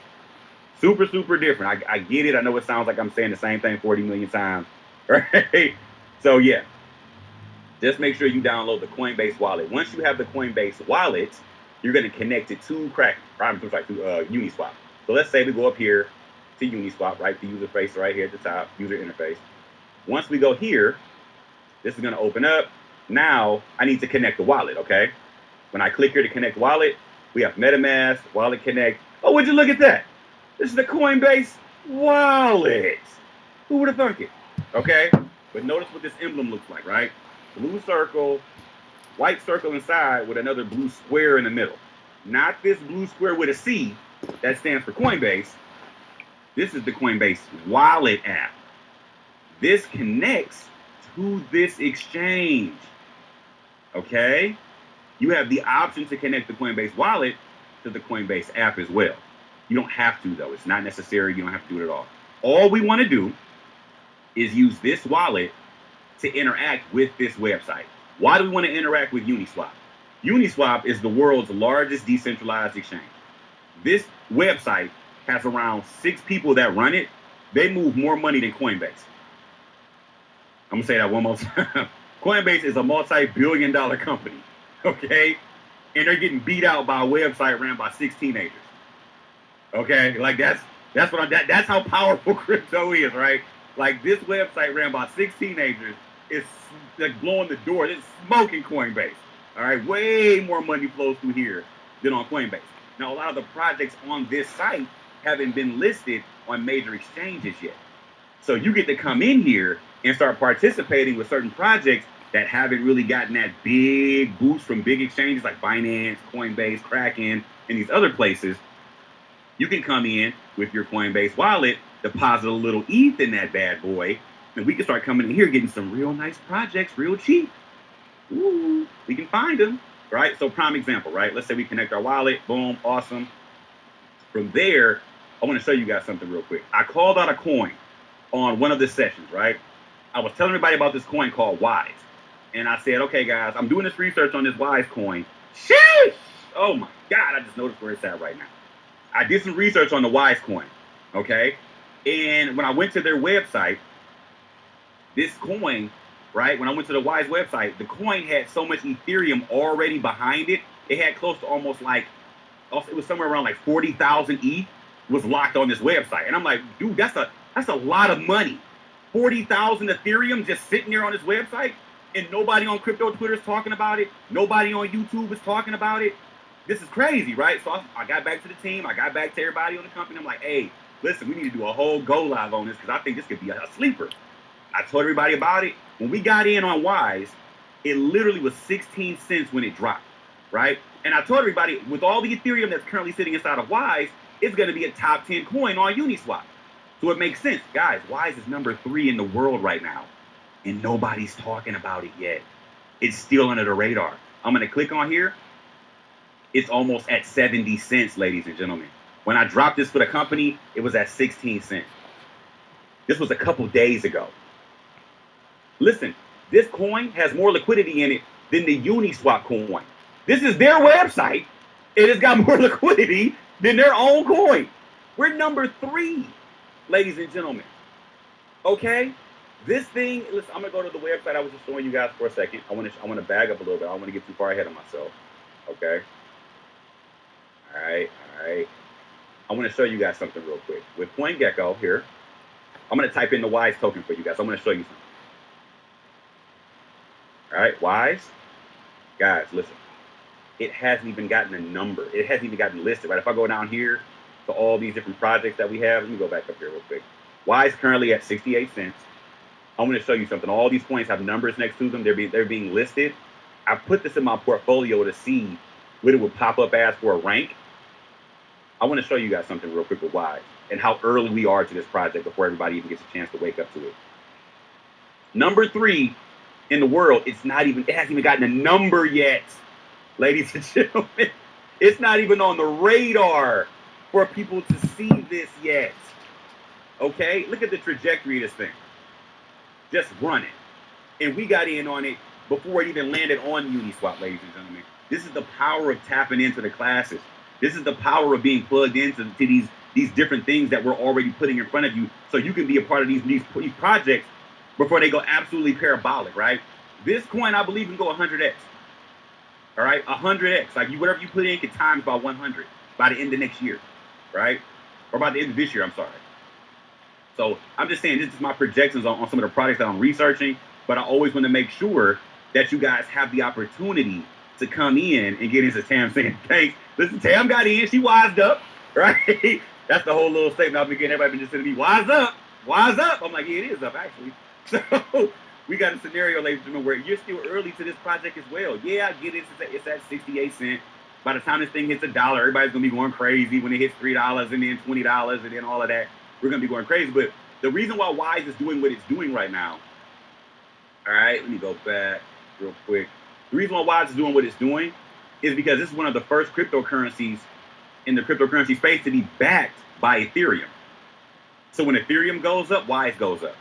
Super, super different. I get it. I know it sounds like I'm saying the same thing 40 million times, right? So, yeah. just make sure you download the Coinbase wallet. Once you have the Coinbase wallet, you're going to connect it to Uniswap. So let's say we go up here to Uniswap, right? The user face right here at the top, user interface. Once we go here, this is going to open up. Now I need to connect the wallet, okay? When I click here to connect wallet, we have MetaMask, Wallet Connect. Oh, would you look at that? This is the Coinbase wallet. Who would have thunk it? Okay? But notice what this emblem looks like, right? Blue circle, white circle inside with another blue square in the middle. Not this blue square with a C that stands for Coinbase. This is the Coinbase wallet app. This connects to this exchange. Okay? You have the option to connect the Coinbase wallet to the Coinbase app as well. You don't have to, though. It's not necessary. You don't have to do it at all. All we want to do is use this wallet to interact with this website. Why do we want to interact with Uniswap? Uniswap is the world's largest decentralized exchange. This website has around 6 people that run it. They move more money than Coinbase. I'm going to say that one more time. Coinbase is a multi-billion-dollar company, okay? And they're getting beat out by a website ran by 6 teenagers. Okay? Like that's how powerful crypto is, right? Like this website ran by 6 teenagers is like blowing the door. It's smoking Coinbase. All right, way more money flows through here than on Coinbase. Now, a lot of the projects on this site haven't been listed on major exchanges yet. So you get to come in here and start participating with certain projects that haven't really gotten that big boost from big exchanges like Binance, Coinbase, Kraken, and these other places. You can come in with your Coinbase wallet, deposit a little ETH in that bad boy, and we can start coming in here getting some real nice projects real cheap. Ooh, we can find them, right? So prime example, right? Let's say we connect our wallet, boom, awesome. From there, I want to show you guys something real quick. I called out a coin on one of the sessions, right? I was telling everybody about this coin called Wise. And I said, okay, guys, I'm doing this research on this Wise coin. Sheesh! Oh my God, I just noticed where it's at right now. I did some research on the Wise coin, okay? And when I went to their website, this coin, right, when I went to the Wise website, the coin had so much Ethereum already behind it. It had close to almost like, it was somewhere around like 40,000 ETH was locked on this website. And I'm like, dude, that's a lot of money. 40,000 Ethereum just sitting there on this website, and nobody on crypto Twitter is talking about it. Nobody on YouTube is talking about it. This is crazy, right? So I got back to the team. I got back to everybody on the company. I'm like, hey, listen, we need to do a whole go live on this because I think this could be a sleeper. I told everybody about it. When we got in on Wise, it literally was 16 cents when it dropped, right? And I told everybody, with all the Ethereum that's currently sitting inside of Wise, it's going to be a top 10 coin on Uniswap. So it makes sense. Guys, Wise is number 3 in the world right now, and nobody's talking about it yet. It's still under the radar. I'm going to click on here. It's almost at 70 cents, ladies and gentlemen. When I dropped this for the company, it was at 16 cents. This was a couple days ago. Listen, this coin has more liquidity in it than the Uniswap coin. This is their website. It has got more liquidity than their own coin. We're number 3, ladies and gentlemen. Okay? This thing, listen, I'm going to go to the website I was just showing you guys for a second. I want to bag up a little bit. I don't want to get too far ahead of myself. Okay? All right. I want to show you guys something real quick. With CoinGecko here, I'm going to type in the Wise token for you guys. I'm going to show you something. All right, Wise. Guys, listen. It hasn't even gotten a number. It hasn't even gotten listed, right? If I go down here to all these different projects that we have, let me go back up here real quick. Wise currently at 68 cents. I'm going to show you something. All these coins have numbers next to them. They're being listed. I put this in my portfolio to see what it would pop up as for a rank. I want to show you guys something real quick with Wise and how early we are to this project before everybody even gets a chance to wake up to it. Number 3 in the world, it hasn't even gotten a number yet, ladies and gentlemen. It's not even on the radar for people to see this yet. Okay? Look at the trajectory of this thing. Just running. And we got in on it before it even landed on Uniswap, ladies and gentlemen. This is the power of tapping into the classes. This is the power of being plugged into these different things that we're already putting in front of you so you can be a part of these projects before they go absolutely parabolic, right? This coin, I believe, can go 100x. All right, 100x. Like whatever you put in can times by 100 by the end of next year, right? Or by the end of this year, I'm sorry. So I'm just saying this is my projections on some of the products that I'm researching, but I always want to make sure that you guys have the opportunity to come in and get into Tam saying, thanks. Listen, Tam got in, she wised up, right? That's the whole little statement I've been getting. Everybody been just saying to me, wise up, wise up. I'm like, yeah, it is up actually. So we got a scenario, ladies and gentlemen, where you're still early to this project as well. Yeah, I get it. It's at 68 cents. By the time this thing hits $1, everybody's going to be going crazy when it hits $3 and then $20 and then all of that. We're going to be going crazy. But the reason why Wise is doing what it's doing right now, all right, let me go back real quick. The reason why Wise is doing what it's doing is because this is one of the first cryptocurrencies in the cryptocurrency space to be backed by Ethereum. So when Ethereum goes up, Wise goes up,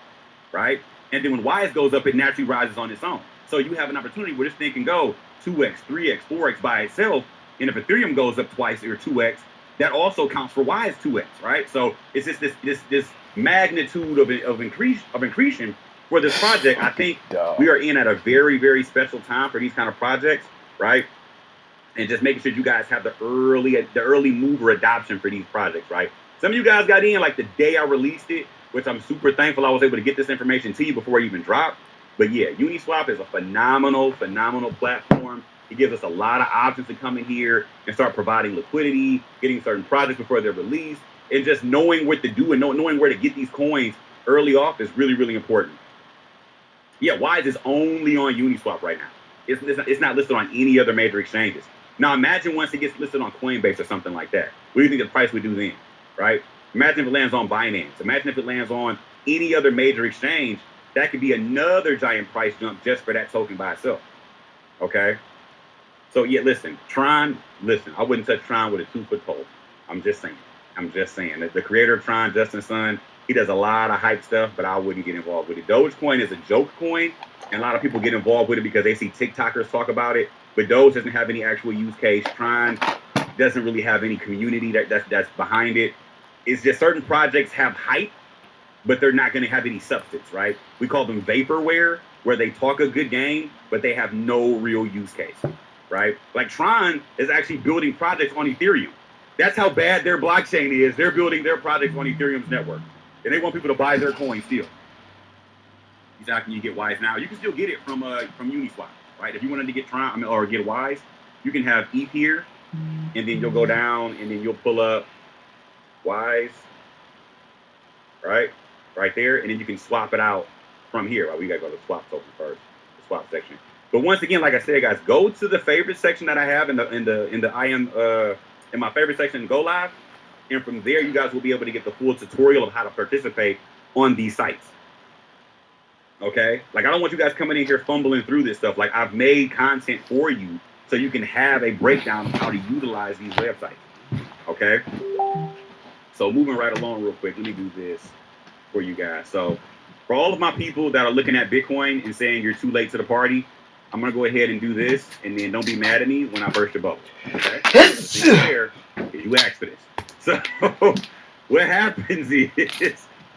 right? And then when Wise goes up, it naturally rises on its own. So you have an opportunity where this thing can go 2x, 3x, 4x by itself. And if Ethereum goes up twice or 2x, that also counts for Wise 2x, right? So it's just this magnitude of increasing for this project. I think we are in at a very, very special time for these kind of projects, right? And just making sure you guys have the early mover adoption for these projects, right? Some of you guys got in like the day I released it, which I'm super thankful I was able to get this information to you before it even dropped. But yeah, Uniswap is a phenomenal platform. It gives us a lot of options to come in here and start providing liquidity, getting certain projects before they're released, and just knowing what to do and knowing where to get these coins early off is really, really important. Yeah, Wise is only on Uniswap right now. It's not listed on any other major exchanges. Now imagine once it gets listed on Coinbase or something like that. What do you think the price would do then, right? Imagine if it lands on Binance. Imagine if it lands on any other major exchange. That could be another giant price jump just for that token by itself, okay? So yeah, listen, Tron, I wouldn't touch Tron with a 2-foot pole. I'm just saying. The creator of Tron, Justin Sun, he does a lot of hype stuff, but I wouldn't get involved with it. Dogecoin is a joke coin, and a lot of people get involved with it because they see TikTokers talk about it, but Doge doesn't have any actual use case. Tron doesn't really have any community that's behind it. It's just certain projects have hype, but they're not going to have any substance, right? We call them vaporware, where they talk a good game, but they have no real use case, right? Like Tron is actually building projects on Ethereum. That's how bad their blockchain is. They're building their projects on Ethereum's network. And they want people to buy their coins still. How can you get Wise now? You can still get it from Uniswap, right? If you wanted to get Tron or get Wise, you can have ETH here, and then you'll go down, and then you'll pull up Wise, right there, and then you can swap it out from here. Right? We gotta go to the swap token first, the swap section. But once again, like I said, guys, go to the favorite section that I have in my favorite section, Go Live, and from there, you guys will be able to get the full tutorial of how to participate on these sites. Okay, like I don't want you guys coming in here fumbling through this stuff. Like I've made content for you so you can have a breakdown of how to utilize these websites. Okay. So moving right along real quick, let me do this for you guys. So for all of my people that are looking at Bitcoin and saying you're too late to the party, I'm going to go ahead and do this, and then don't be mad at me when I burst your bubble. Okay? There, you asked for this. So what happens is,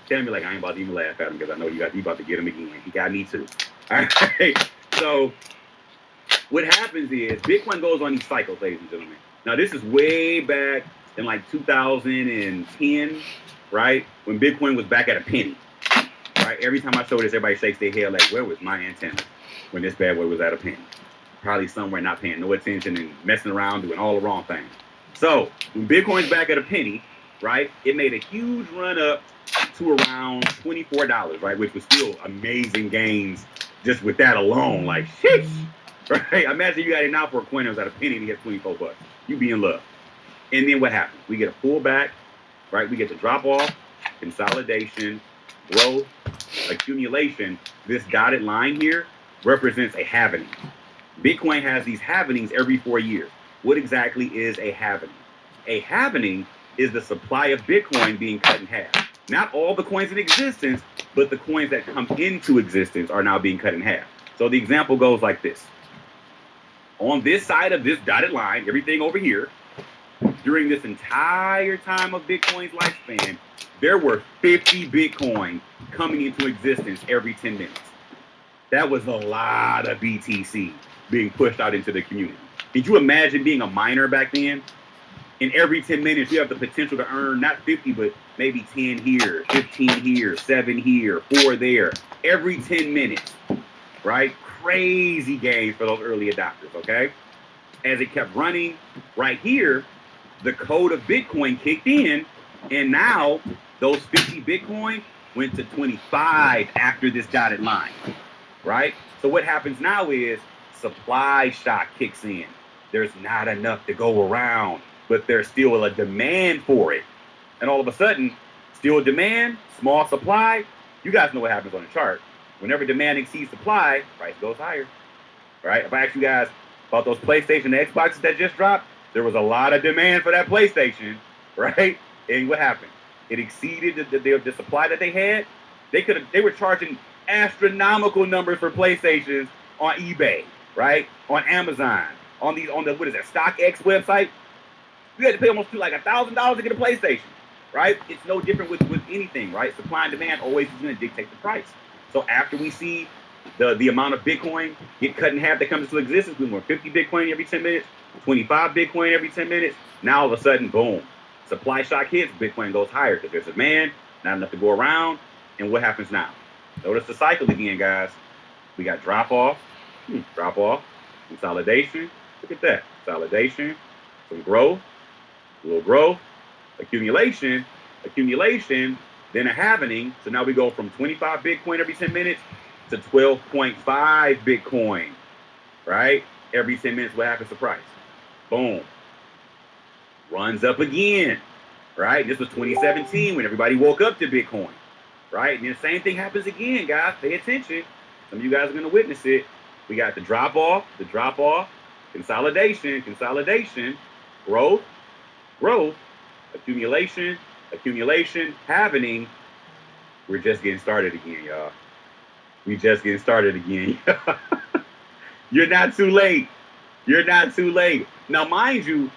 tell me like I ain't about to even laugh at him because I know you about to get him again. He got me too. All right? So what happens is Bitcoin goes on these cycles, ladies and gentlemen. Now this is way back in like 2010, right? When Bitcoin was back at a penny, right? Every time I show this, everybody shakes their head like, where was my antenna when this bad boy was at a penny? Probably somewhere not paying no attention and messing around, doing all the wrong things. So when Bitcoin's back at a penny, right? It made a huge run up to around $24, right? Which was still amazing gains just with that alone. Like, sheesh, right? Imagine you got it now for a coin that was at a penny and you get $24. You be in love. And then what happens? We get a pullback, right? We get the drop off, consolidation, growth, accumulation. This dotted line here represents a halvening. Bitcoin has these halvenings every 4 years. What exactly is a halvening? A halvening is the supply of Bitcoin being cut in half. Not all the coins in existence, but the coins that come into existence are now being cut in half. So the example goes like this. On this side of this dotted line, everything over here, during this entire time of Bitcoin's lifespan, there were 50 Bitcoin coming into existence every 10 minutes. That was a lot of BTC being pushed out into the community. Did you imagine being a miner back then? In every 10 minutes, you have the potential to earn not 50, but maybe 10 here, 15 here, 7 here, 4 there, every 10 minutes, right? Crazy gains for those early adopters, okay? As it kept running, right here, the code of Bitcoin kicked in, and now those 50 Bitcoin went to 25 after this dotted line, right? So what happens now is supply shock kicks in. There's not enough to go around, but there's still a demand for it. And all of a sudden, still demand, small supply. You guys know what happens on the chart. Whenever demand exceeds supply, price goes higher, right? If I ask you guys about those PlayStation and Xboxes that just dropped, there was a lot of demand for that PlayStation, right? And what happened? It exceeded the supply that they had. They were charging astronomical numbers for PlayStations on eBay, right? On Amazon, on the what is that, StockX website. You had to pay almost like $1,000 to get a PlayStation, right? It's no different with anything, right? Supply and demand always is going to dictate the price. So after we see the amount of Bitcoin get cut in half that comes into existence, we want 50 Bitcoin every 10 minutes, 25 Bitcoin every 10 minutes. Now all of a sudden, boom, supply shock hits, Bitcoin goes higher because there's demand, not enough to go around. And what happens now? Notice the cycle again, guys. We got drop off, consolidation. Look at that. Consolidation, some growth, a little growth, accumulation, then a halvening. So now we go from 25 Bitcoin every 10 minutes to 12.5 Bitcoin, right? Every 10 minutes, what happens to price? Boom. Runs up again, right? This was 2017 when everybody woke up to Bitcoin, right? And then the same thing happens again, guys. Pay attention. Some of you guys are going to witness it. We got the drop off, consolidation, growth, accumulation, halvening. We're just getting started again, y'all. We just getting started again. You're not too late. Now, mind you,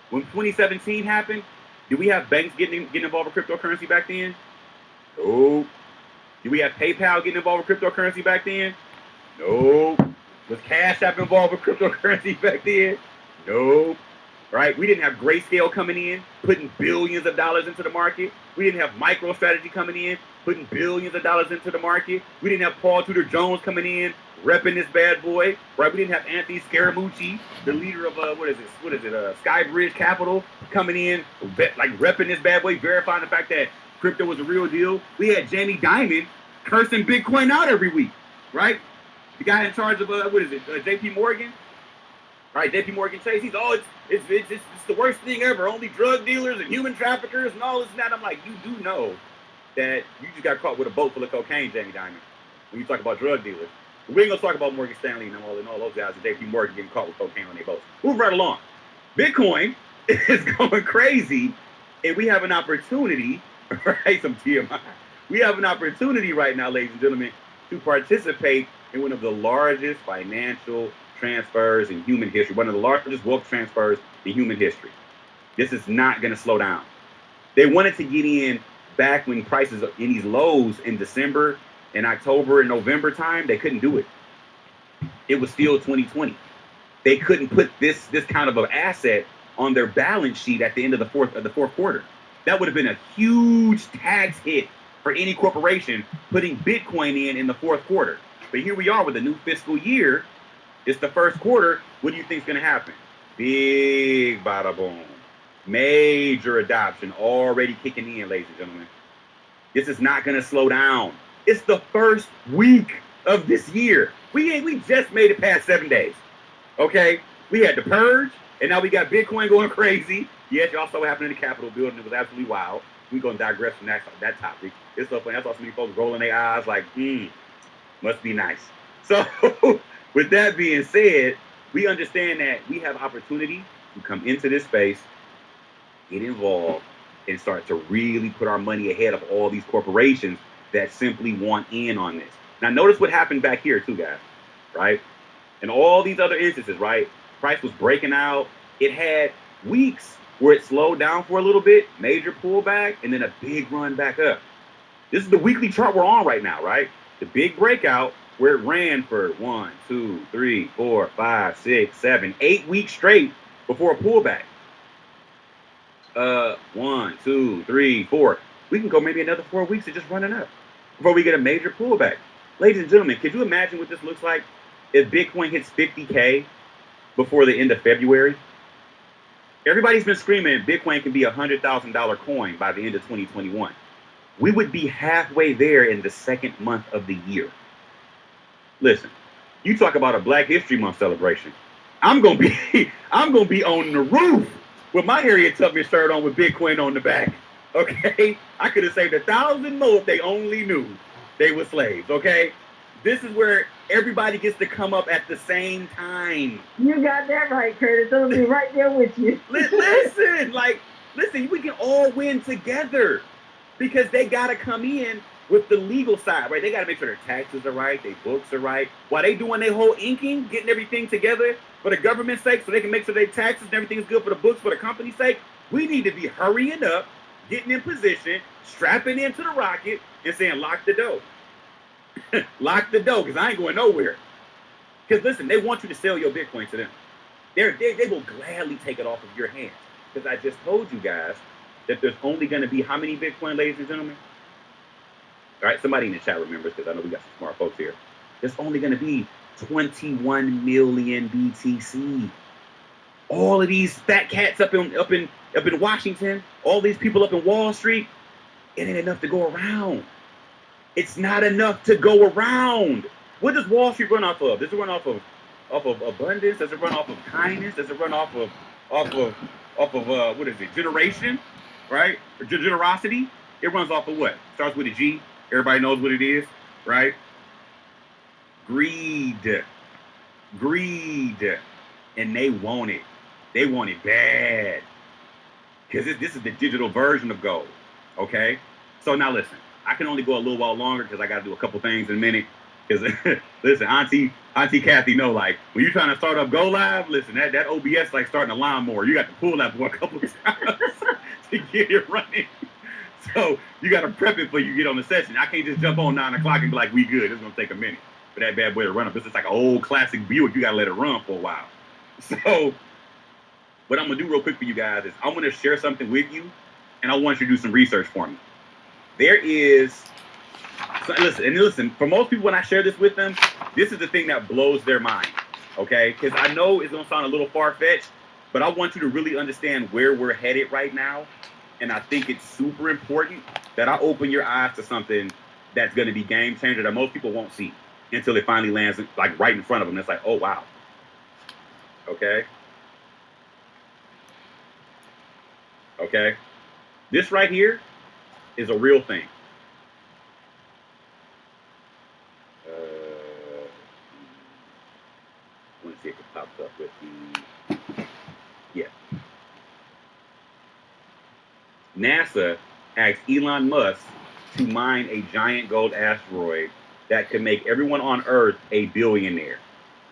when 2017 happened, did we have banks getting involved with cryptocurrency back then? No. Did we have PayPal getting involved with cryptocurrency back then? No. Was Cash App involved with cryptocurrency back then? No. Right? We didn't have Grayscale coming in, putting billions of dollars into the market. We didn't have MicroStrategy coming in, putting billions of dollars into the market. We didn't have Paul Tudor Jones coming in, repping this bad boy. Right? We didn't have Anthony Scaramucci, the leader of Skybridge Capital, coming in, like repping this bad boy, verifying the fact that crypto was a real deal. We had Jamie Dimon cursing Bitcoin out every week, right? The guy in charge of JP Morgan, right? JP Morgan Chase. He's it's the worst thing ever. Only drug dealers and human traffickers and all this and that. I'm like, you do know that you just got caught with a boat full of cocaine, Jamie Dimon. When you talk about drug dealers, we ain't gonna talk about Morgan Stanley and all those guys at JP Morgan getting caught with cocaine on their boats. Move right along. Bitcoin is going crazy, and we have an opportunity. Right, some TMI. We have an opportunity right now, ladies and gentlemen, to participate in one of the largest financial transfers in human history, one of the largest wealth transfers in human history. This is not going to slow down. They wanted to get in back when prices are in these lows in December and October and November time. They couldn't do it. It was still 2020. They couldn't put this kind of an asset on their balance sheet at the end of the fourth quarter. That would have been a huge tax hit for any corporation putting Bitcoin in the fourth quarter. But here we are with a new fiscal year. It's the first quarter. What do you think is going to happen? Big bada boom. Major adoption already kicking in, ladies and gentlemen. This is not going to slow down. It's the first week of this year. We just made it past 7 days. Okay? We had the purge, and now we got Bitcoin going crazy. Yes, y'all saw what happened in the Capitol building. It was absolutely wild. We're going to digress from that topic. It's so funny. I saw so many folks rolling their eyes like, must be nice. So with that being said, we understand that we have opportunity to come into this space, get involved, and start to really put our money ahead of all these corporations that simply want in on this. Now, notice what happened back here too, guys, right? And all these other instances, right? Price was breaking out. It had weeks where it slowed down for a little bit, major pullback, and then a big run back up. This is the weekly chart we're on right now, right? The big breakout, where it ran for 1, 2, 3, 4, 5, 6, 7, 8 weeks straight before a pullback. 1, 2, 3, 4. We can go maybe another 4 weeks of just running up before we get a major pullback. Ladies and gentlemen, could you imagine what this looks like if Bitcoin hits 50K before the end of February? Everybody's been screaming Bitcoin can be a $100,000 coin by the end of 2021. We would be halfway there in the second month of the year. Listen, you talk about a Black History Month celebration. I'm gonna be on the roof with my Harriet Tubman shirt on with Bitcoin on the back. Okay, I could have saved 1,000 more if they only knew they were slaves. Okay, this is where everybody gets to come up at the same time. You got that right, Curtis. I'm gonna be right there with you. Listen, we can all win together because they gotta come in with the legal side, right? They got to make sure their taxes are right, their books are right. While they doing their whole inking, getting everything together for the government's sake so they can make sure their taxes and everything is good for the books for the company's sake, we need to be hurrying up, getting in position, strapping into the rocket, and saying, lock the door. Lock the door, because I ain't going nowhere. Because listen, they want you to sell your Bitcoin to them. They will gladly take it off of your hands. Because I just told you guys that there's only going to be how many Bitcoin, ladies and gentlemen? All right, somebody in the chat remembers, because I know we got some smart folks here. There's only going to be 21 million BTC. All of these fat cats up in Washington, all these people up in Wall Street, it ain't enough to go around. It's not enough to go around. What does Wall Street run off of? Does it run off of abundance? Does it run off of kindness? Does it run off of what is it? Generation, right? Or generosity? It runs off of what? Starts with a G. Everybody knows what it is, right? Greed. And they want it. They want it bad. Because this is the digital version of gold, okay? So now listen, I can only go a little while longer because I got to do a couple things in a minute. Because listen, Auntie Kathy know, like, when you're trying to start up Go Live, listen, that OBS like starting a lawnmower. You got to pull that for a couple of times to get it running. So you got to prep it before you get on the session. I can't just jump on 9 o'clock and be like, we good. It's going to take a minute for that bad boy to run up. This is like an old classic Buick. You got to let it run for a while. So what I'm going to do real quick for you guys is I'm going to share something with you, and I want you to do some research for me. There is, so listen, for most people, when I share this with them, this is the thing that blows their mind, okay? Because I know it's going to sound a little far-fetched, but I want you to really understand where we're headed right now. And I think it's super important that I open your eyes to something that's going to be game changer that most people won't see until it finally lands like right in front of them. It's like, oh, wow. Okay. Okay. This right here is a real thing. I want to see if it pops up with the, yeah. NASA asked Elon Musk to mine a giant gold asteroid that could make everyone on Earth a billionaire.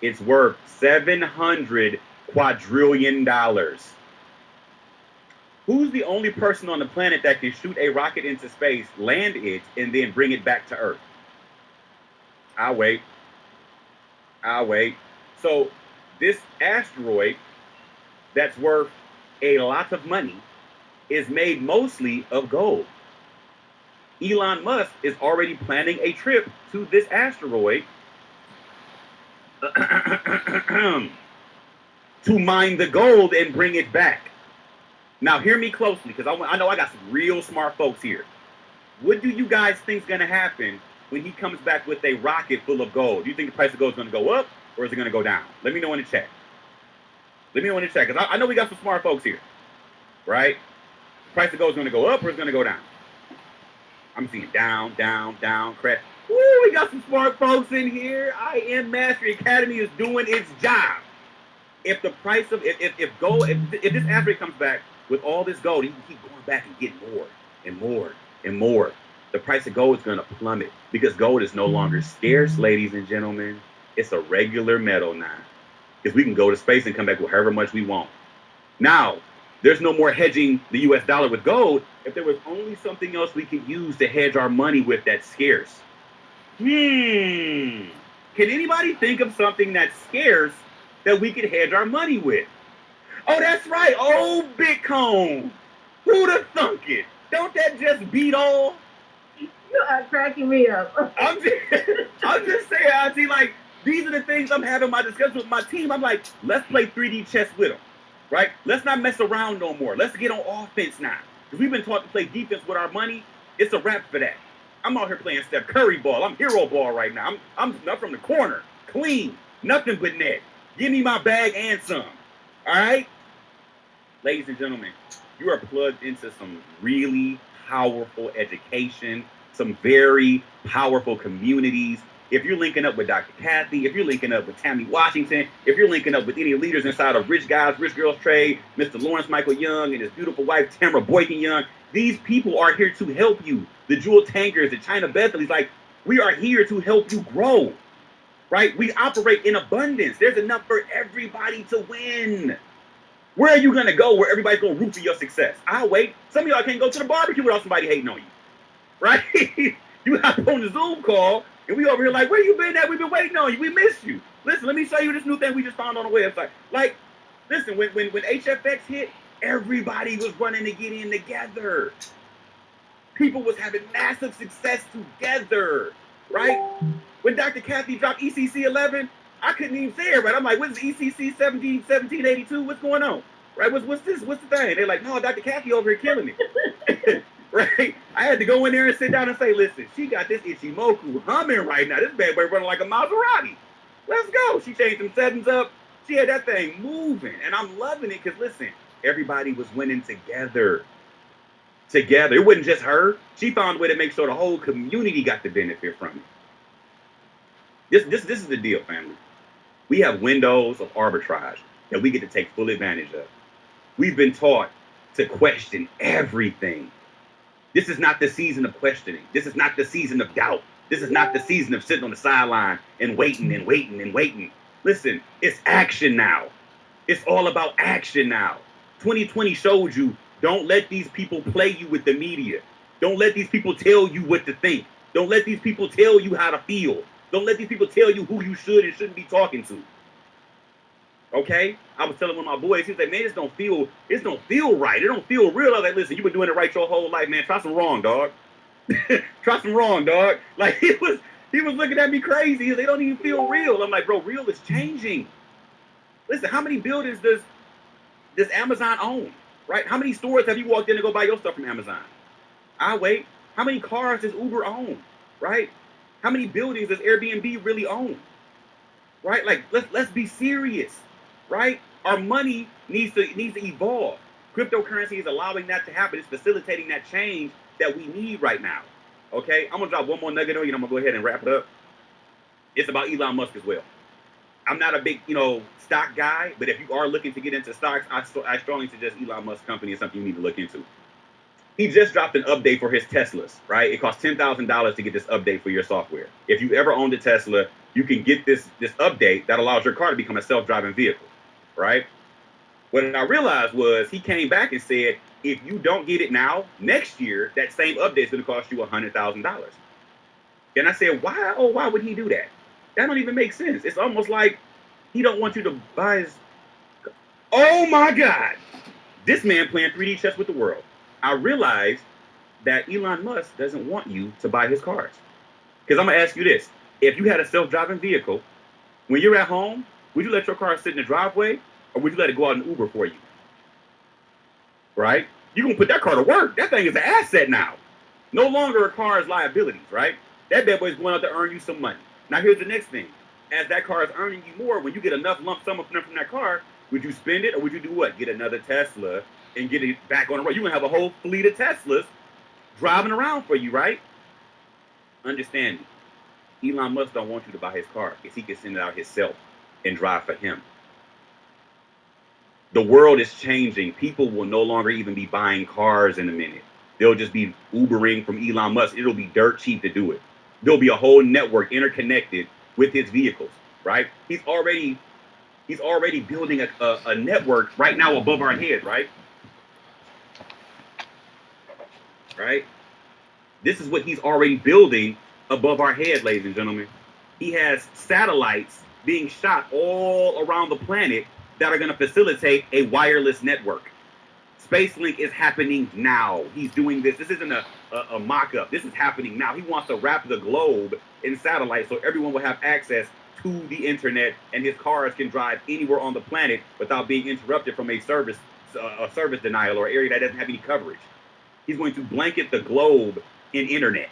It's worth $700 quadrillion. Who's the only person on the planet that can shoot a rocket into space, land it, and then bring it back to Earth? I'll wait. So this asteroid that's worth a lot of money is made mostly of gold. Elon Musk is already planning a trip to this asteroid to mine the gold and bring it back. Now, hear me closely, because I know I got some real smart folks here. What do you guys think is going to happen when he comes back with a rocket full of gold? Do you think the price of gold is going to go up, or is it going to go down? Let me know in the chat. Because I know we got some smart folks here, right? The price of gold is going to go up, or it's going to go down? I'm seeing down, crash. Woo, we got some smart folks in here. I Am Mastery Academy is doing its job. If the price of, if gold, if this asteroid comes back with all this gold, he can keep going back and get more and more and more. The price of gold is going to plummet because gold is no longer scarce, ladies and gentlemen. It's a regular metal now. Because we can go to space and come back with however much we want. Now, there's no more hedging the US dollar with gold if there was only something else we could use to hedge our money with that's scarce. Can anybody think of something that's scarce that we could hedge our money with? Oh, that's right. Oh, Bitcoin. Who'd have thunk it? Don't that just beat all? You are cracking me up. I'm just saying, Auntie, like, these are the things I'm having my discussion with my team. I'm like, let's play 3D chess with them, right? Let's not mess around no more. Let's get on offense now. Because we've been taught to play defense with our money. It's a wrap for that. I'm out here playing Steph Curry ball. I'm hero ball right now. I'm from the corner, clean, nothing but net. Give me my bag and some. All right? Ladies and gentlemen, you are plugged into some really powerful education, some very powerful communities. If you're linking up with Dr. Kathy, if you're linking up with Tammy Washington, if you're linking up with any leaders inside of Rich Guys, Rich Girls Trade, Mr. Lawrence Michael Young and his beautiful wife, Tamara Boykin Young, these people are here to help you. The Jewel Tankers, the China Bethleys, like, we are here to help you grow, right? We operate in abundance. There's enough for everybody to win. Where are you going to go where everybody's going to root for your success? I'll wait. Some of y'all can't go to the barbecue without somebody hating on you, right? You hop on the Zoom call, and we over here like, where you been at? We've been waiting on you. We missed you. Listen, let me show you this new thing we just found on the website. Like, listen, when HFX hit, everybody was running to get in together. People was having massive success together, right? When Dr. Kathy dropped ECC 11, I couldn't even say it right. I'm like, what's ECC 1782? What's going on? Right? What's this? What's the thing? They're like, no, Dr. Kathy over here killing it. Right? I had to go in there and sit down and say, listen, she got this Ichimoku humming right now. This bad boy running like a Maserati. Let's go. She changed some settings up. She had that thing moving. And I'm loving it because, listen, everybody was winning together. Together. It wasn't just her. She found a way to make sure the whole community got the benefit from it. This is the deal, family. We have windows of arbitrage that we get to take full advantage of. We've been taught to question everything. This is not the season of questioning. This is not the season of doubt. This is not the season of sitting on the sideline and waiting and waiting and waiting. Listen, it's action now. It's all about action now. 2020 showed you, don't let these people play you with the media. Don't let these people tell you what to think. Don't let these people tell you how to feel. Don't let these people tell you who you should and shouldn't be talking to. Okay? I was telling one of my boys, he was like, man, this don't feel right. It don't feel real. I was like, listen, you've been doing it right your whole life, man. Try some wrong, dog. Try some wrong, dog. Like, he was looking at me crazy. They don't even feel real. I'm like, bro, real is changing. Listen, how many buildings does Amazon own? Right? How many stores have you walked in to go buy your stuff from Amazon? I wait. How many cars does Uber own? Right? How many buildings does Airbnb really own? Right? Like, let's be serious. Right? Our money needs to evolve. Cryptocurrency is allowing that to happen. It's facilitating that change that we need right now. Okay? I'm gonna drop one more nugget on you and I'm gonna go ahead and wrap it up. It's about Elon Musk as well. I'm not a big, stock guy, but if you are looking to get into stocks, I strongly suggest Elon Musk's company is something you need to look into. He just dropped an update for his Teslas, right? It costs $10,000 to get this update for your software. If you ever owned a Tesla, you can get this update that allows your car to become a self-driving vehicle, right? What I realized was he came back and said, if you don't get it now, next year, that same update is going to cost you $100,000. And I said, why would he do that? That don't even make sense. It's almost like he don't want you to buy his... Oh my God! This man playing 3D chess with the world. I realized that Elon Musk doesn't want you to buy his cars. Because I'm going to ask you this. If you had a self-driving vehicle, when you're at home, would you let your car sit in the driveway or would you let it go out and Uber for you? Right? You're going to put that car to work. That thing is an asset now. No longer a car's liabilities, right? That bad boy is going out to earn you some money. Now, here's the next thing. As that car is earning you more, when you get enough lump sum from that car, would you spend it or would you do what? Get another Tesla and get it back on the road. You're going to have a whole fleet of Teslas driving around for you, right? Understand me. Elon Musk don't want you to buy his car because he can send it out himself and drive for him. The world is changing. People will no longer even be buying cars in a minute. They'll just be Ubering from Elon Musk. It'll be dirt cheap to do it. There'll be a whole network interconnected with his vehicles, right? He's already building a network right now above our head, right? Right? This is what he's already building above our head, ladies and gentlemen. he has satellites being shot all around the planet that are going to facilitate a wireless network. SpaceLink is happening now. He's doing this. This isn't a mock-up. This is happening now. He wants to wrap the globe in satellites so everyone will have access to the internet, and his cars can drive anywhere on the planet without being interrupted from a service denial or area that doesn't have any coverage. He's going to blanket the globe in internet.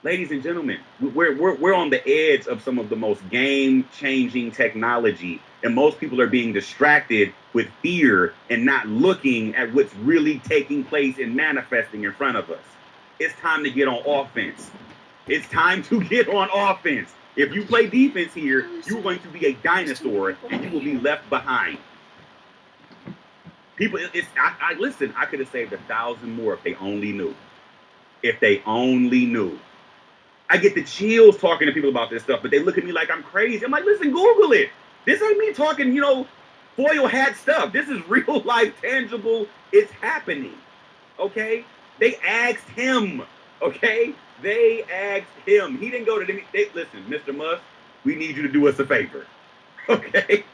Ladies and gentlemen, we're on the edge of some of the most game-changing technology, and most people are being distracted with fear and not looking at what's really taking place and manifesting in front of us. It's time to get on offense. It's time to get on offense. If you play defense here, you're going to be a dinosaur and you will be left behind. People, listen, I could have saved 1,000 more if they only knew. If they only knew. I get the chills talking to people about this stuff, but they look at me like I'm crazy. I'm like, listen, Google it. This ain't me talking, foil hat stuff. This is real life, tangible. It's happening. Okay? They asked him. Okay? They asked him. He didn't go to them. Listen, Mr. Musk, we need you to do us a favor. Okay?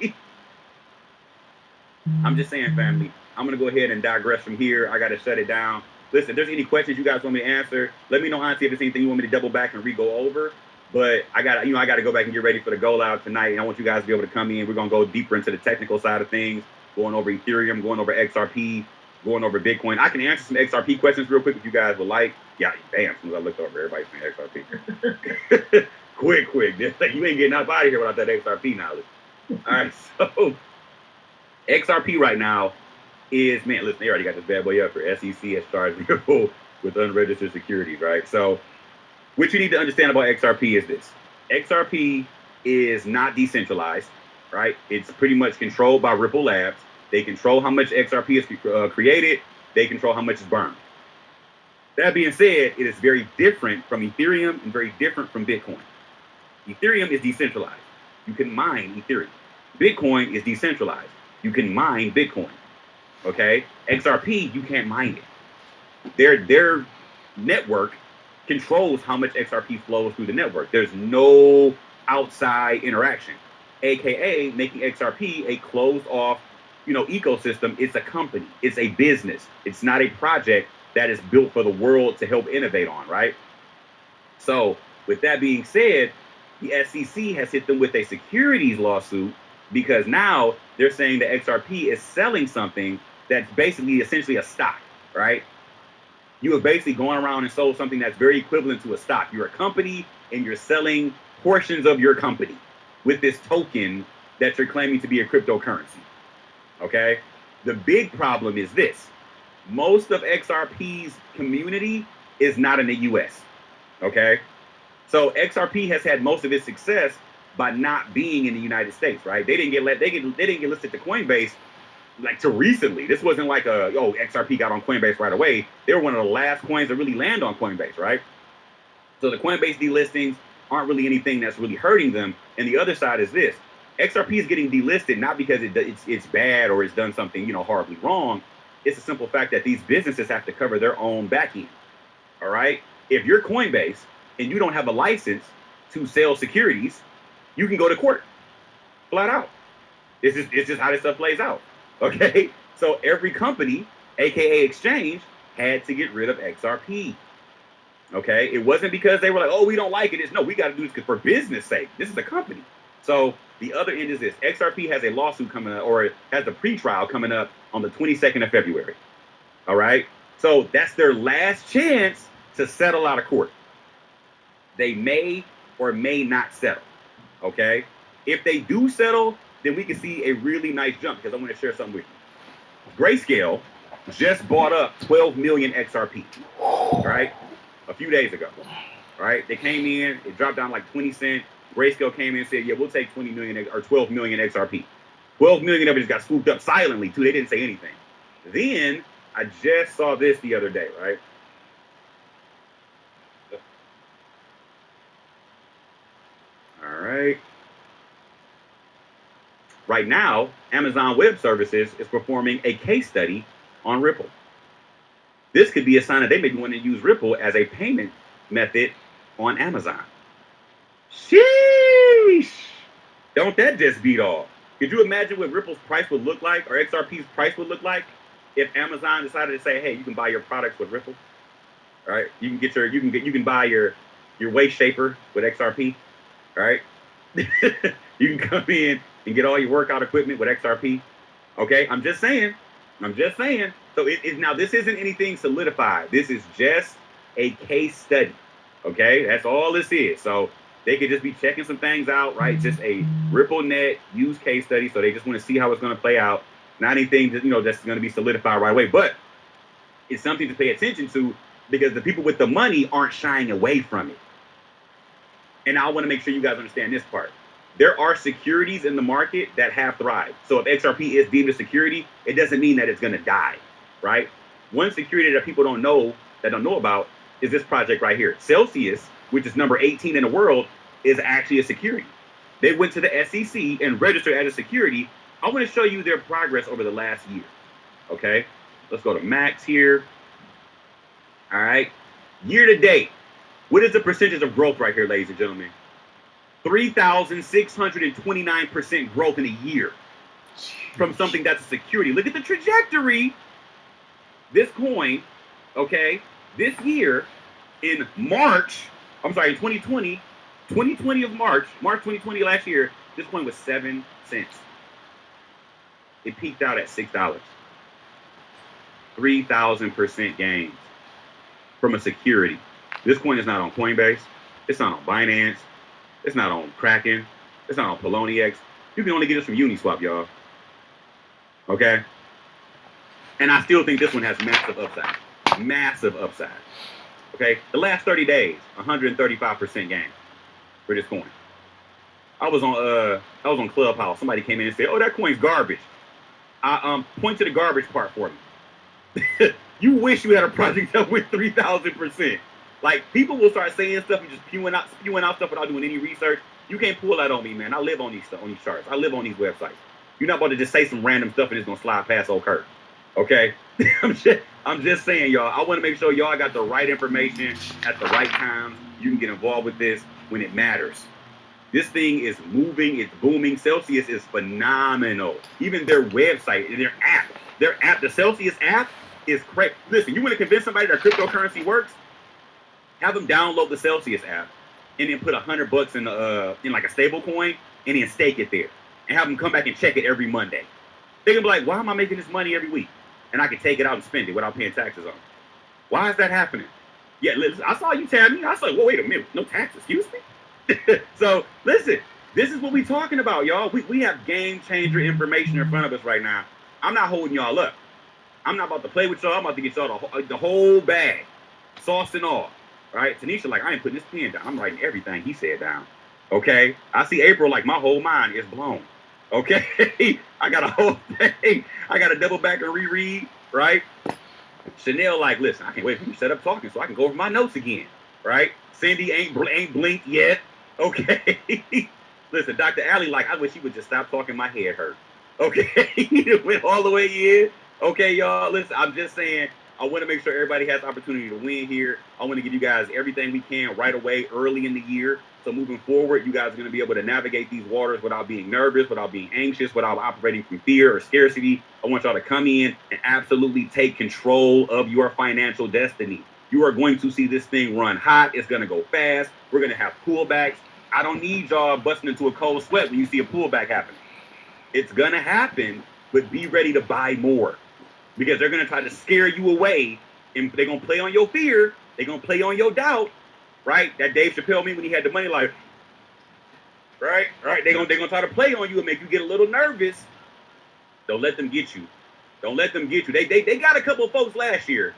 I'm just saying, family. I'm going to go ahead and digress from here. I got to shut it down. Listen, if there's any questions you guys want me to answer, let me know, Auntie, if there's anything you want me to double back and re-go over. But I got to go back and get ready for the go live tonight. And I want you guys to be able to come in. We're going to go deeper into the technical side of things, going over Ethereum, going over XRP, going over Bitcoin. I can answer some XRP questions real quick if you guys would like. Yeah, bam, as soon as I looked over, everybody's saying XRP. quick. Like, you ain't getting up out of here without that XRP knowledge. All right, so XRP right now is, man, listen, they already got this bad boy up for SEC has charged Ripple with unregistered securities, right? So what you need to understand about XRP is this. XRP is not decentralized, right? It's pretty much controlled by Ripple Labs. They control how much XRP is created. They control how much is burned. That being said, it is very different from Ethereum and very different from Bitcoin. Ethereum is decentralized. You can mine Ethereum. Bitcoin is decentralized. You can mine Bitcoin. Okay? XRP, you can't mine it. Their network controls how much XRP flows through the network. There's no outside interaction, aka making XRP a closed off, ecosystem. It's a company. It's a business. It's not a project that is built for the world to help innovate on, right? So with that being said, the SEC has hit them with a securities lawsuit because now they're saying that XRP is selling something that's basically essentially a stock, right? You have basically gone around and sold something that's very equivalent to a stock. You're a company and you're selling portions of your company with this token that you're claiming to be a cryptocurrency, okay? The big problem is this. Most of XRP's community is not in the US, okay? So XRP has had most of its success by not being in the United States, right? They didn't get listed to Coinbase like to recently. This wasn't like XRP got on Coinbase right away. They were one of the last coins to really land on Coinbase, right? So the Coinbase delistings aren't really anything that's really hurting them. And the other side is this. XRP is getting delisted not because it's bad or it's done something, horribly wrong. It's a simple fact that these businesses have to cover their own back end, all right? If you're Coinbase and you don't have a license to sell securities, you can go to court, flat out. It's just how this stuff plays out, okay? So every company, aka exchange, had to get rid of XRP, okay? It wasn't because they were like, oh, we don't like it. It's no, we got to do this for business sake. This is a company. So the other end is this. XRP has a lawsuit coming up, or it has a pretrial coming up on the 22nd of February, all right? So that's their last chance to settle out of court. They may or may not settle, okay? If they do settle, then we can see a really nice jump because I'm going to share something with you. Grayscale just bought up 12 million XRP, right? A few days ago, right? They came in, it dropped down like 20 cents. Grayscale came in and said, yeah, we'll take 20 million or 12 million XRP. 12 million of it just got swooped up silently, too. They didn't say anything. Then I just saw this the other day, right? All right. Right now, Amazon Web Services is performing a case study on Ripple. This could be a sign that they may be wanting to use Ripple as a payment method on Amazon. Sheesh. Don't that just beat all? Could you imagine what Ripple's price would look like, or XRP's price would look like, if Amazon decided to say, "Hey, you can buy your products with Ripple. All right, you can buy your waist shaper with XRP. All right, you can come in and get all your workout equipment with XRP. Okay, I'm just saying. So now this isn't anything solidified. This is just a case study. Okay, that's all this is. So they could just be checking some things out, right? Just a RippleNet use case study. So they just want to see how it's going to play out. Not anything that, that's going to be solidified right away, but it's something to pay attention to because the people with the money aren't shying away from it. And I want to make sure you guys understand this part. There are securities in the market that have thrived. So if XRP is deemed a security, it doesn't mean that it's going to die, right? One security that people don't know about is this project right here. Celsius, which is number 18 in the world, is actually a security. They went to the SEC and registered as a security. I want to show you their progress over the last year, okay? Let's go to Max here. All right. Year to date, what is the percentage of growth right here, ladies and gentlemen? 3,629% growth in a year from something that's a security. Look at the trajectory. This coin, okay, this year in March, I'm sorry, in 2020 of March 2020 last year, this coin was 7 cents. It peaked out at $6. 3,000% gains from a security. This coin is not on Coinbase. It's not on Binance. It's not on Kraken. It's not on Poloniex. You can only get this from Uniswap, y'all. Okay? And I still think this one has massive upside. Massive upside. Okay? The last 30 days, 135% gain for this coin. I was on Clubhouse. Somebody came in and said, "Oh, that coin's garbage." Point to the garbage part for me. You wish you had a project that went 3,000%. Like, people will start saying stuff and just spewing out stuff without doing any research. You can't pull that on me, man. I live on these charts. I live on these websites. You're not about to just say some random stuff and it's gonna slide past old Kurt. Okay? I'm just saying, y'all. I want to make sure y'all got the right information at the right time. You can get involved with this when it matters. This thing is moving. It's booming. Celsius is phenomenal. Even their website and their app, the Celsius app is crazy. Listen, you want to convince somebody that cryptocurrency works? Have them download the Celsius app and then put $100 in like a stable coin and then stake it there and have them come back and check it every Monday. They're gonna be like, "Why am I making this money every week? And I can take it out and spend it without paying taxes on it. Why is that happening?" Yeah, listen, I saw you tell me. I said, "Well, wait a minute, no tax, excuse me." So listen, this is what we're talking about, y'all. We have game changer information in front of us right now. I'm not holding y'all up. I'm not about to play with y'all. I'm about to get y'all the whole bag, sauce and all. Right? Tanisha, like, I ain't putting this pen down. I'm writing everything he said down. Okay? I see April like my whole mind is blown. Okay? I got a whole thing. I got to double back and reread. Right? Chanel, like, listen, I can't wait for you to shut up talking so I can go over my notes again. Right? Cindy ain't blinked yet. Okay? Listen, Dr. Alley, like, I wish he would just stop talking. My head hurt. Okay? He went all the way in. Okay, y'all? Listen, I'm just saying, I want to make sure everybody has opportunity to win here. I want to give you guys everything we can right away, early in the year. So moving forward, you guys are going to be able to navigate these waters without being nervous, without being anxious, without operating from fear or scarcity. I want y'all to come in and absolutely take control of your financial destiny. You are going to see this thing run hot. It's going to go fast. We're going to have pullbacks. I don't need y'all busting into a cold sweat when you see a pullback happen. It's going to happen, but be ready to buy more. Because they're going to try to scare you away, and they're going to play on your fear. They're going to play on your doubt, right? That Dave Chappelle meme when he had the money, like, right? They're going to try to play on you and make you get a little nervous. Don't let them get you. Don't let them get you. They got a couple of folks last year.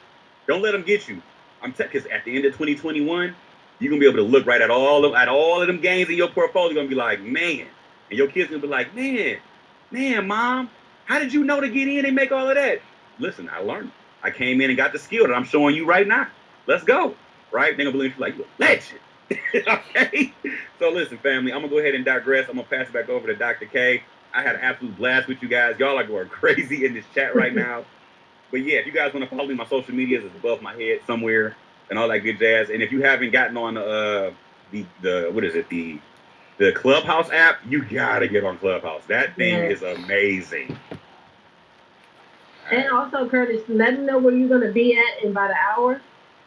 Don't let them get you. Because at the end of 2021, you're going to be able to look right at all of them gains in your portfolio. You're going to be like, man. And your kids going to be like, man, Mom, how did you know to get in and make all of that? Listen, I learned. I came in and got the skill that I'm showing you right now. Let's go. Right? They're going to believe you like, you're a legend. Okay? So listen, family, I'm going to go ahead and digress. I'm going to pass it back over to Dr. K. I had an absolute blast with you guys. Y'all are going crazy in this chat right now. But yeah, if you guys want to follow me, my social medias is above my head somewhere and all that good jazz. And if you haven't gotten on the what is it, the Clubhouse app, you gotta get on Clubhouse. That thing is amazing. And also, Curtis, let them know where you're gonna be at in about an hour.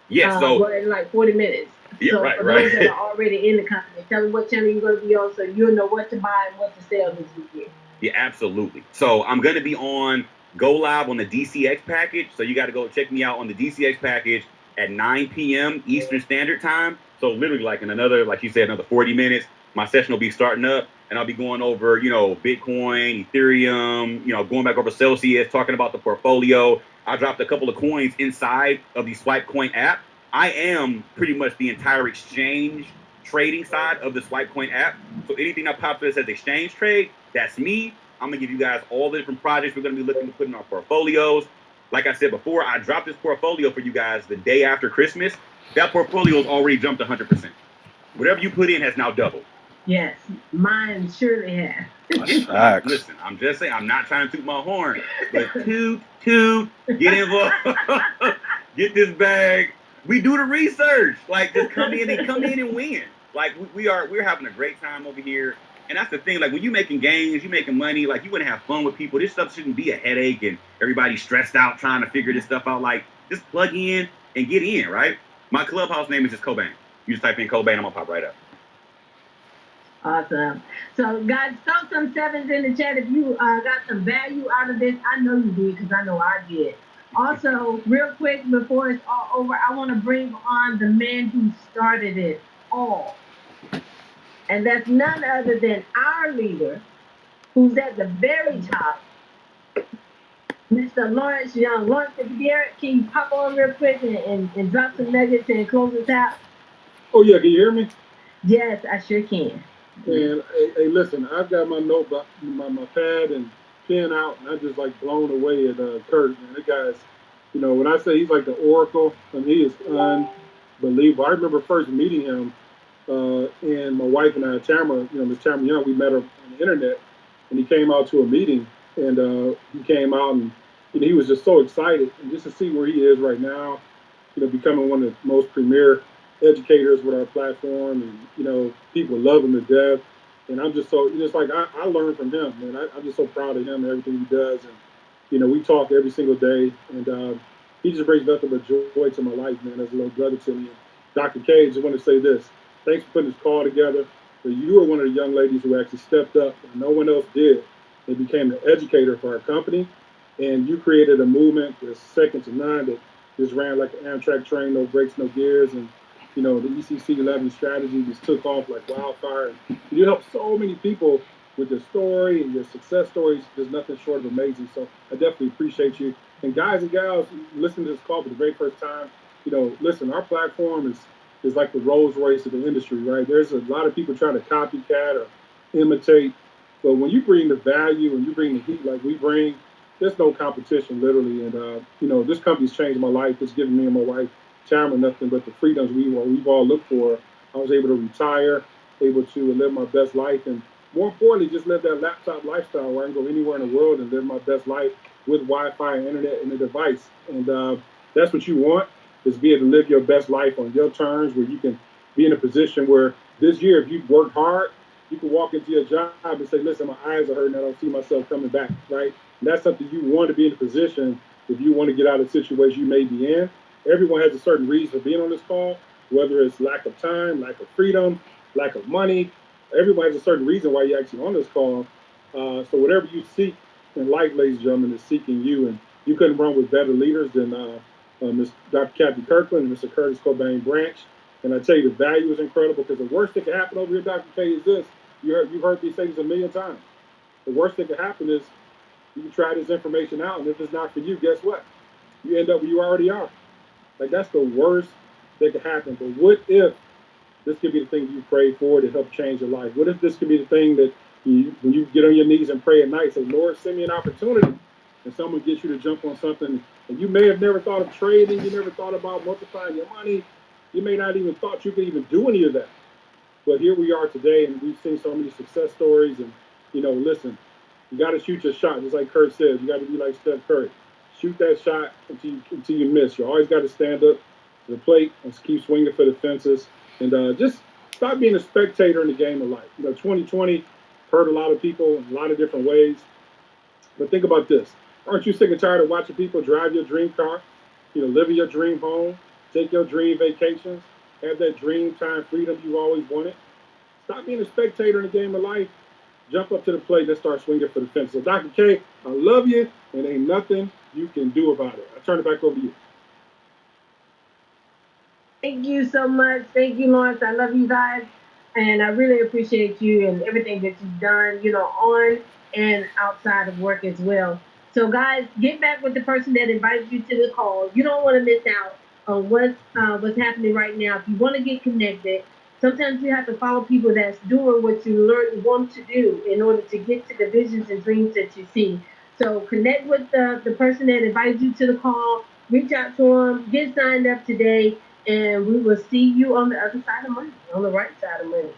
Yes, so in like 40 minutes. Yeah, so right, for right. those that are already in the company, tell them what channel you're gonna be on, so you'll know what to buy and what to sell this weekend. Yeah, absolutely. So I'm gonna be on Go Live on the DCX package. So you got to go check me out on the DCX package at 9 p.m. Eastern Standard Time. So literally, like in another, like you said, another 40 minutes, my session will be starting up, and I'll be going over, Bitcoin, Ethereum, going back over Celsius, talking about the portfolio. I dropped a couple of coins inside of the Swipe Coin app. I am pretty much the entire exchange trading side of the Swipe Coin app. So anything that pops up that says exchange trade, that's me. I'm gonna give you guys all the different projects we're gonna be looking to put in our portfolios. Like I said before, I dropped this portfolio for you guys the day after Christmas. That portfolio has already jumped 100%. Whatever you put in has now doubled. Yes, mine surely has. Listen, I'm just saying, I'm not trying to toot my horn, but toot, get involved, get this bag. We do the research. Like, just come in and win. Like, we're having a great time over here. And that's the thing, like when you're making gains, you're making money, like you want to have fun with people. This stuff shouldn't be a headache and everybody stressed out trying to figure this stuff out. Like, just plug in and get in, right? My Clubhouse name is just Kobane. You just type in Kobane, I'm gonna pop right up. Awesome. So, guys, throw some sevens in the chat if you got some value out of this. I know you did, because I know I did. Also, real quick, before it's all over, I want to bring on the man who started it all. And that's none other than our leader, who's at the very top, Mr. Lawrence Young. Lawrence, if you dare, can you pop on real quick and drop some nuggets and close us out? Oh, yeah, can you hear me? Yes, I sure can. And hey, listen, I've got my notebook, my pad and pen out, and I'm just like blown away at Kurt. Man, that guy's, when I say he's like the oracle, and he is unbelievable. I remember first meeting him, and my wife and I, Tamara, Miss Tamara Young, we met her on the internet, and he came out to a meeting, and he came out and he was just so excited, and just to see where he is right now, becoming one of the most premier educators with our platform, and people love him to death. And I'm just so just like I learned from him, man. I'm just so proud of him and everything he does. And we talk every single day, and he just brings nothing but joy to my life, man. As a little brother to me. And Dr. K, just want to say this: thanks for putting this call together. But you were one of the young ladies who actually stepped up, and no one else did. They became an educator for our company, and you created a movement that's second to none. That just ran like an Amtrak train, no brakes, no gears, and the ECC 11 strategy just took off like wildfire. And you helped so many people with your story and your success stories. There's nothing short of amazing. So I definitely appreciate you. And guys and gals, listening to this call for the very first time, listen, our platform is like the Rolls Royce of the industry, right? There's a lot of people trying to copycat or imitate. But when you bring the value and you bring the heat like we bring, there's no competition, literally. And, this company's changed my life. It's given me and my wife, Tamara, nothing but the freedoms we've all looked for. I was able to retire, able to live my best life, and more importantly, just live that laptop lifestyle where I can go anywhere in the world and live my best life with Wi-Fi and internet and a device. And that's what you want, is be able to live your best life on your terms, where you can be in a position where this year, if you've worked hard, you can walk into your job and say, listen, my eyes are hurting, I don't see myself coming back, right? And that's something you want to be in a position if you want to get out of the situation you may be in. Everyone has a certain reason for being on this call, whether it's lack of time, lack of freedom, lack of money. Everyone has a certain reason why you're actually on this call. So whatever you seek in life, ladies and gentlemen, is seeking you. And you couldn't run with better leaders than Ms. Dr. Kathy Kirkland and Mr. Curtis Kobane Branch. And I tell you, the value is incredible, because the worst that can happen over here, Dr. K, is this. You've heard me say this a million times. The worst that can happen is you can try this information out, and if it's not for you, guess what? You end up where you already are. Like, that's the worst that could happen. But what if this could be the thing you pray for to help change your life? What if this could be the thing that when you get on your knees and pray at night, say, Lord, send me an opportunity, and someone gets you to jump on something, and you may have never thought of trading, you never thought about multiplying your money, you may not even thought you could even do any of that. But here we are today, and we've seen so many success stories. And, listen, you got to shoot your shot, just like Kurt said. You got to be like Steph Curry. Shoot that shot until you miss. You always got to stand up to the plate and keep swinging for the fences. And just Stop being a spectator in the game of life. 2020 hurt a lot of people in a lot of different ways. But think about this. Aren't you sick and tired of watching people drive your dream car? Live in your dream home, take your dream vacations, have that dream time freedom you always wanted? Stop being a spectator in the game of life. Jump up to the plate and start swinging for the fence. So, Dr. K, I love you, and ain't nothing you can do about it. I turn it back over to you. Thank you so much. Thank you, Lawrence. I love you guys. And I really appreciate you and everything that you've done, on and outside of work as well. So, guys, get back with the person that invited you to the call. You don't want to miss out on what's happening right now. If you want to get connected, sometimes you have to follow people that's doing what you want to do in order to get to the visions and dreams that you see. So, connect with the person that invited you to the call. Reach out to them. Get signed up today and we will see you on the other side of money, on the right side of money.